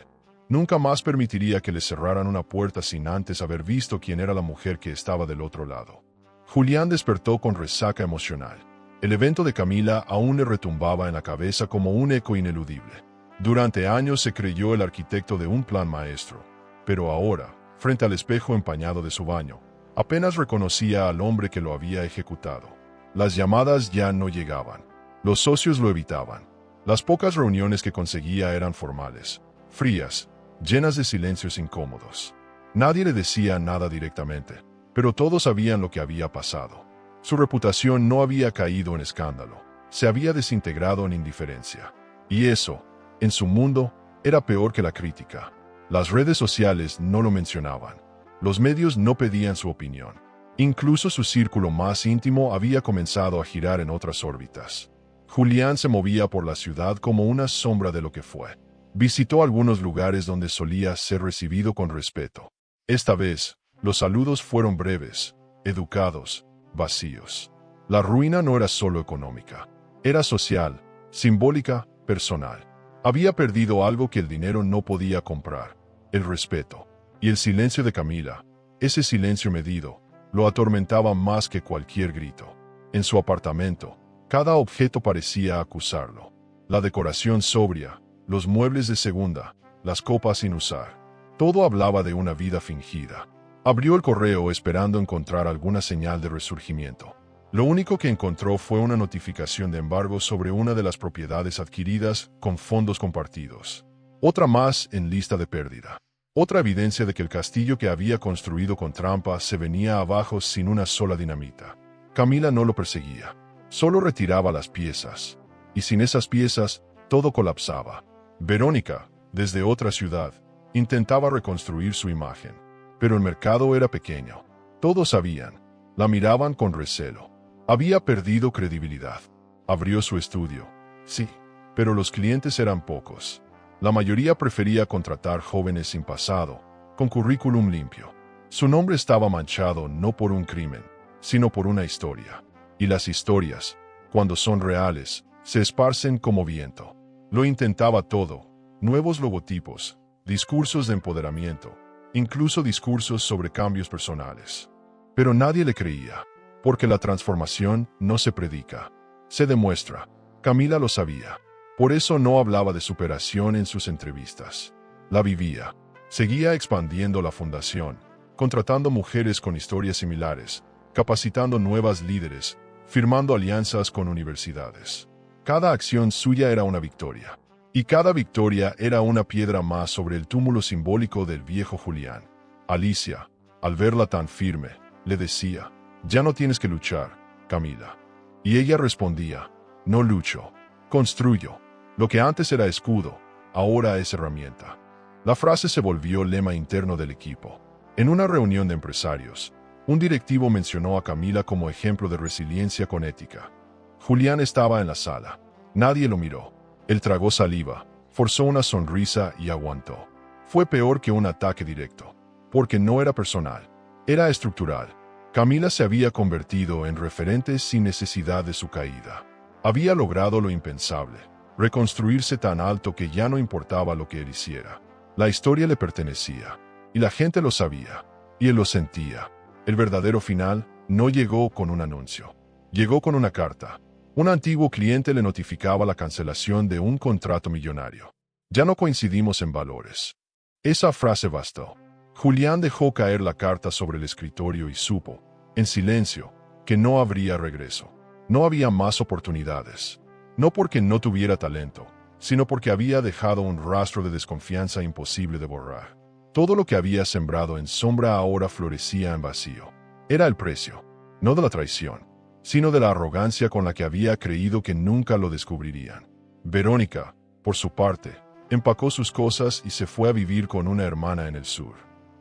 A: Nunca más permitiría que le cerraran una puerta sin antes haber visto quién era la mujer que estaba del otro lado. Julián despertó con resaca emocional. El evento de Camila aún le retumbaba en la cabeza como un eco ineludible. Durante años se creyó el arquitecto de un plan maestro, pero ahora, frente al espejo empañado de su baño, apenas reconocía al hombre que lo había ejecutado. Las llamadas ya no llegaban. Los socios lo evitaban. Las pocas reuniones que conseguía eran formales, frías, llenas de silencios incómodos. Nadie le decía nada directamente, pero todos sabían lo que había pasado. Su reputación no había caído en escándalo, se había desintegrado en indiferencia. Y eso, en su mundo, era peor que la crítica. Las redes sociales no lo mencionaban. Los medios no pedían su opinión. Incluso su círculo más íntimo había comenzado a girar en otras órbitas. Julián se movía por la ciudad como una sombra de lo que fue. Visitó algunos lugares donde solía ser recibido con respeto. Esta vez, los saludos fueron breves, educados, vacíos. La ruina no era solo económica, era social, simbólica, personal. Había perdido algo que el dinero no podía comprar: el respeto. Y el silencio de Camila, ese silencio medido, lo atormentaba más que cualquier grito. En su apartamento, cada objeto parecía acusarlo. La decoración sobria, los muebles de segunda, las copas sin usar. Todo hablaba de una vida fingida. Abrió el correo esperando encontrar alguna señal de resurgimiento. Lo único que encontró fue una notificación de embargo sobre una de las propiedades adquiridas con fondos compartidos. Otra más en lista de pérdida. Otra evidencia de que el castillo que había construido con trampa se venía abajo sin una sola dinamita. Camila no lo perseguía, solo retiraba las piezas. Y sin esas piezas, todo colapsaba. Verónica, desde otra ciudad, intentaba reconstruir su imagen. Pero el mercado era pequeño. Todos sabían, la miraban con recelo. Había perdido credibilidad. Abrió su estudio. Sí, pero los clientes eran pocos. La mayoría prefería contratar jóvenes sin pasado, con currículum limpio. Su nombre estaba manchado no por un crimen, sino por una historia. Y las historias, cuando son reales, se esparcen como viento. Lo intentaba todo: nuevos logotipos, discursos de empoderamiento, incluso discursos sobre cambios personales. Pero nadie le creía, porque la transformación no se predica, se demuestra. Camila lo sabía. Por eso no hablaba de superación en sus entrevistas. La vivía. Seguía expandiendo la fundación, contratando mujeres con historias similares, capacitando nuevas líderes, firmando alianzas con universidades. Cada acción suya era una victoria. Y cada victoria era una piedra más sobre el túmulo simbólico del viejo Julián. Alicia, al verla tan firme, le decía: «Ya no tienes que luchar, Camila». Y ella respondía: «No lucho, construyo. Lo que antes era escudo, ahora es herramienta». La frase se volvió lema interno del equipo. En una reunión de empresarios, un directivo mencionó a Camila como ejemplo de resiliencia con ética. Julián estaba en la sala. Nadie lo miró. Él tragó saliva, forzó una sonrisa y aguantó. Fue peor que un ataque directo, porque no era personal, era estructural. Camila se había convertido en referente sin necesidad de su caída. Había logrado lo impensable: reconstruirse tan alto que ya no importaba lo que él hiciera. La historia le pertenecía, y la gente lo sabía, y él lo sentía. El verdadero final no llegó con un anuncio. Llegó con una carta, Un antiguo cliente le notificaba la cancelación de un contrato millonario. Ya no coincidimos en valores. Esa frase bastó. Julián dejó caer la carta sobre el escritorio y supo, en silencio, que no habría regreso. No había más oportunidades. No porque no tuviera talento, sino porque había dejado un rastro de desconfianza imposible de borrar. Todo lo que había sembrado en sombra ahora florecía en vacío. Era el precio, no de la traición, sino de la arrogancia con la que había creído que nunca lo descubrirían. Verónica, por su parte, empacó sus cosas y se fue a vivir con una hermana en el sur.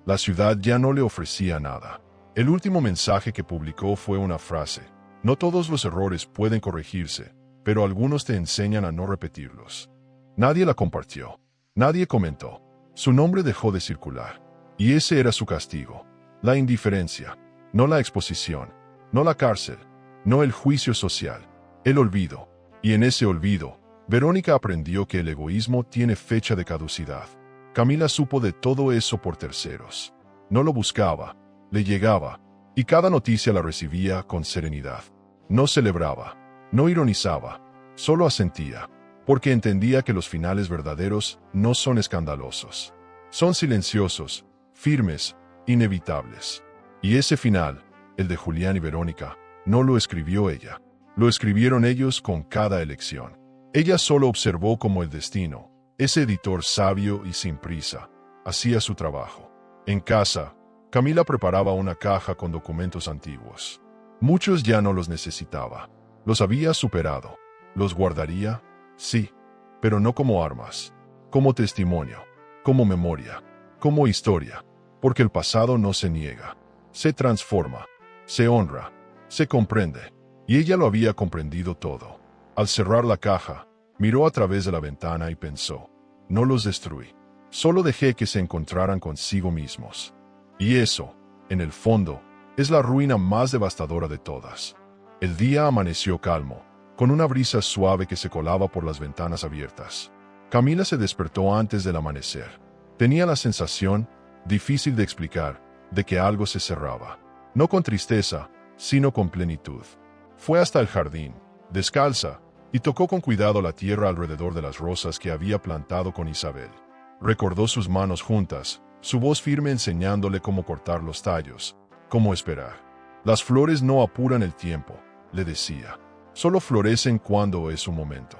A: La ciudad ya no le ofrecía nada. El último mensaje que publicó fue una frase: no todos los errores pueden corregirse, pero algunos te enseñan a no repetirlos. Nadie la compartió. Nadie comentó. Su nombre dejó de circular. Y ese era su castigo. La indiferencia. No la exposición. No la cárcel. No el juicio social. El olvido. Y en ese olvido, Verónica aprendió que el egoísmo tiene fecha de caducidad. Camila supo de todo eso por terceros. No lo buscaba, le llegaba, y cada noticia la recibía con serenidad. No celebraba, no ironizaba, solo asentía, porque entendía que los finales verdaderos no son escandalosos. Son silenciosos, firmes, inevitables. Y ese final, el de Julián y Verónica, no lo escribió ella. Lo escribieron ellos con cada elección. Ella solo observó cómo el destino, ese editor sabio y sin prisa, hacía su trabajo. En casa, Camila preparaba una caja con documentos antiguos. Muchos ya no los necesitaba. Los había superado. ¿Los guardaría? Sí, pero no como armas, como testimonio, como memoria, como historia, porque el pasado no se niega, se transforma, se honra, se comprende, y ella lo había comprendido todo. Al cerrar la caja, miró a través de la ventana y pensó: no los destruí, solo dejé que se encontraran consigo mismos. Y eso, en el fondo, es la ruina más devastadora de todas. El día amaneció calmo, con una brisa suave que se colaba por las ventanas abiertas. Camila se despertó antes del amanecer. Tenía la sensación, difícil de explicar, de que algo se cerraba. No con tristeza, sino con plenitud. Fue hasta el jardín, descalza, y tocó con cuidado la tierra alrededor de las rosas que había plantado con Isabel. Recordó sus manos juntas, su voz firme enseñándole cómo cortar los tallos, cómo esperar. Las flores no apuran el tiempo, le decía. Solo florecen cuando es su momento.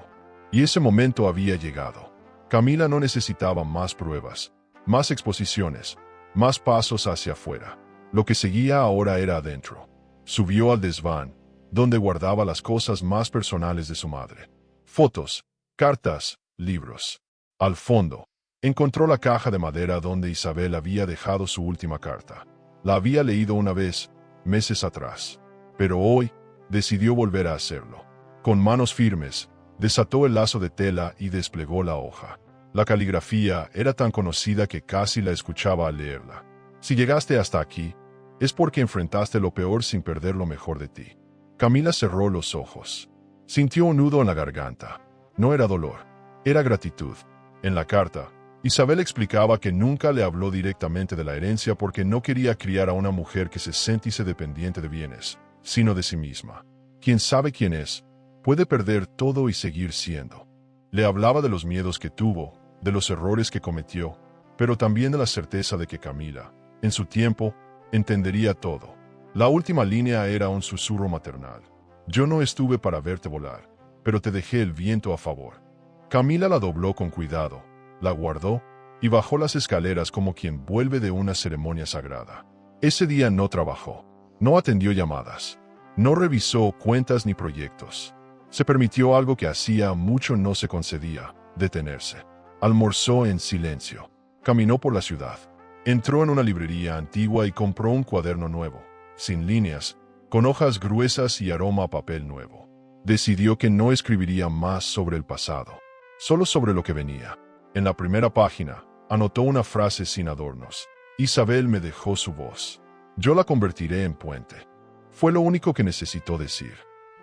A: Y ese momento había llegado. Camila no necesitaba más pruebas, más exposiciones, más pasos hacia afuera. Lo que seguía ahora era adentro. Subió al desván, donde guardaba las cosas más personales de su madre. Fotos, cartas, libros. Al fondo, encontró la caja de madera donde Isabel había dejado su última carta. La había leído una vez, meses atrás. Pero hoy, decidió volver a hacerlo. Con manos firmes, desató el lazo de tela y desplegó la hoja. La caligrafía era tan conocida que casi la escuchaba al leerla. Si llegaste hasta aquí, es porque enfrentaste lo peor sin perder lo mejor de ti. Camila cerró los ojos. Sintió un nudo en la garganta. No era dolor, era gratitud. En la carta, Isabel explicaba que nunca le habló directamente de la herencia porque no quería criar a una mujer que se sintiese dependiente de bienes, sino de sí misma. Quien sabe quién es, puede perder todo y seguir siendo. Le hablaba de los miedos que tuvo, de los errores que cometió, pero también de la certeza de que Camila, en su tiempo, entendería todo. La última línea era un susurro maternal. Yo no estuve para verte volar, pero te dejé el viento a favor. Camila la dobló con cuidado, la guardó y bajó las escaleras como quien vuelve de una ceremonia sagrada. Ese día no trabajó, no atendió llamadas, no revisó cuentas ni proyectos. Se permitió algo que hacía mucho no se concedía: detenerse. Almorzó en silencio. Caminó por la ciudad. Entró en una librería antigua y compró un cuaderno nuevo, sin líneas, con hojas gruesas y aroma a papel nuevo. Decidió que no escribiría más sobre el pasado, solo sobre lo que venía. En la primera página, anotó una frase sin adornos. Isabel me dejó su voz. Yo la convertiré en puente. Fue lo único que necesitó decir.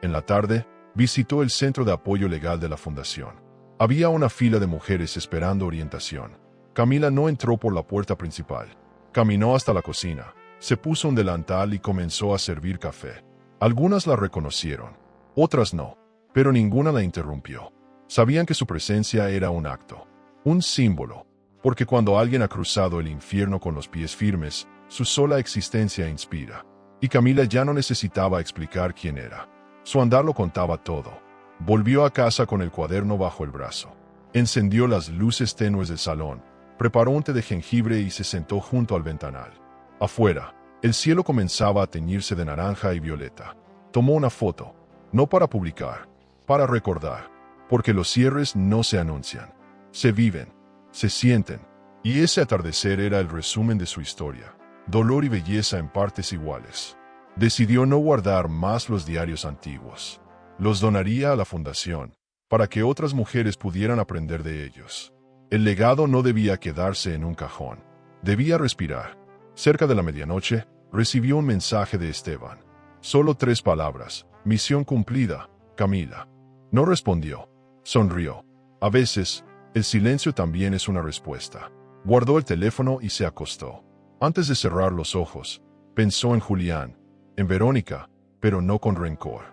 A: En la tarde, visitó el centro de apoyo legal de la fundación. Había una fila de mujeres esperando orientación. Camila no entró por la puerta principal. Caminó hasta la cocina, se puso un delantal y comenzó a servir café. Algunas la reconocieron, otras no. pero ninguna la interrumpió. Sabían que su presencia era un acto, un símbolo, porque cuando alguien ha cruzado el infierno con los pies firmes, su sola existencia inspira. Y Camila ya no necesitaba explicar quién era. Su andar lo contaba todo. Volvió a casa con el cuaderno bajo el brazo. Encendió las luces tenues del salón, preparó un té de jengibre y se sentó junto al ventanal. Afuera, el cielo comenzaba a teñirse de naranja y violeta. Tomó una foto, no para publicar, para recordar, porque los cierres no se anuncian, se viven, se sienten, y ese atardecer era el resumen de su historia, dolor y belleza en partes iguales. Decidió no guardar más los diarios antiguos. Los donaría a la fundación, para que otras mujeres pudieran aprender de ellos. El legado no debía quedarse en un cajón. Debía respirar. Cerca de la medianoche, recibió un mensaje de Esteban. Solo 3 palabras. Misión cumplida, Camila. No respondió. Sonrió. A veces, el silencio también es una respuesta. Guardó el teléfono y se acostó. Antes de cerrar los ojos, pensó en Julián, en Verónica, pero no con rencor.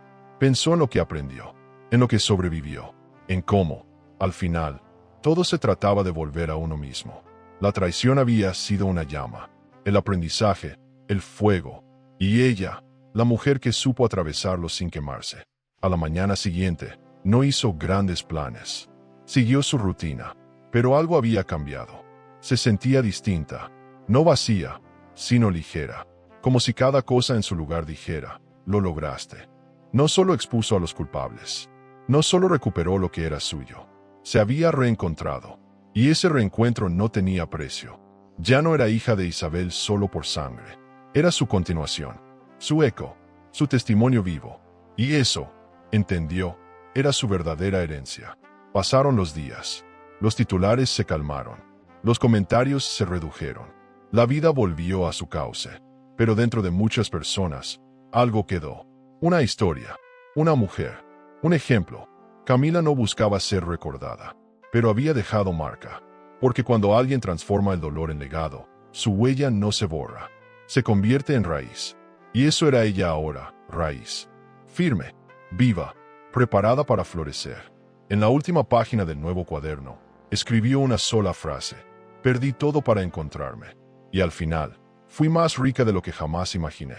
A: Pensó en lo que aprendió, en lo que sobrevivió, en cómo, al final, todo se trataba de volver a uno mismo. La traición había sido una llama, el aprendizaje, el fuego, y ella, la mujer que supo atravesarlo sin quemarse. A la mañana siguiente, no hizo grandes planes. Siguió su rutina, pero algo había cambiado. Se sentía distinta, no vacía, sino ligera, como si cada cosa en su lugar dijera, lo lograste. No solo expuso a los culpables, no solo recuperó lo que era suyo, se había reencontrado, y ese reencuentro no tenía precio. Ya no era hija de Isabel solo por sangre, era su continuación, su eco, su testimonio vivo, y eso, entendió, era su verdadera herencia. Pasaron los días, los titulares se calmaron, los comentarios se redujeron, la vida volvió a su cauce, pero dentro de muchas personas, algo quedó, una historia, una mujer, un ejemplo. Camila no buscaba ser recordada, pero había dejado marca, porque cuando alguien transforma el dolor en legado, su huella no se borra, se convierte en raíz. Y eso era ella ahora, raíz. Firme, viva, preparada para florecer. En la última página del nuevo cuaderno, escribió una sola frase: perdí todo para encontrarme. Y al final, fui más rica de lo que jamás imaginé.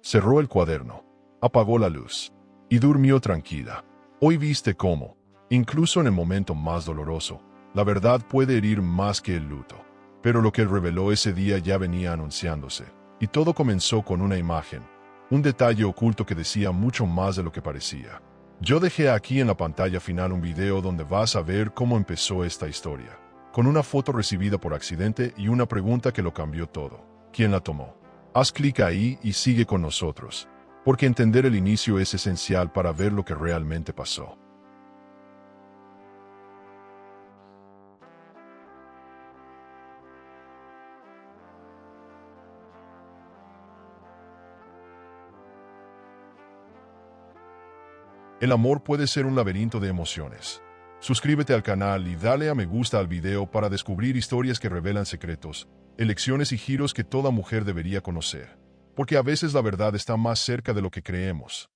A: Cerró el cuaderno, apagó la luz, y durmió tranquila. Hoy viste cómo, incluso en el momento más doloroso, la verdad puede herir más que el luto. Pero lo que él reveló ese día ya venía anunciándose, y todo comenzó con una imagen, un detalle oculto que decía mucho más de lo que parecía. Yo dejé aquí en la pantalla final un video donde vas a ver cómo empezó esta historia, con una foto recibida por accidente y una pregunta que lo cambió todo. ¿Quién la tomó? Haz clic ahí y sigue con nosotros, porque entender el inicio es esencial para ver lo que realmente pasó. El amor puede ser un laberinto de emociones. Suscríbete al canal y dale a me gusta al video para descubrir historias que revelan secretos, elecciones y giros que toda mujer debería conocer. Porque a veces la verdad está más cerca de lo que creemos.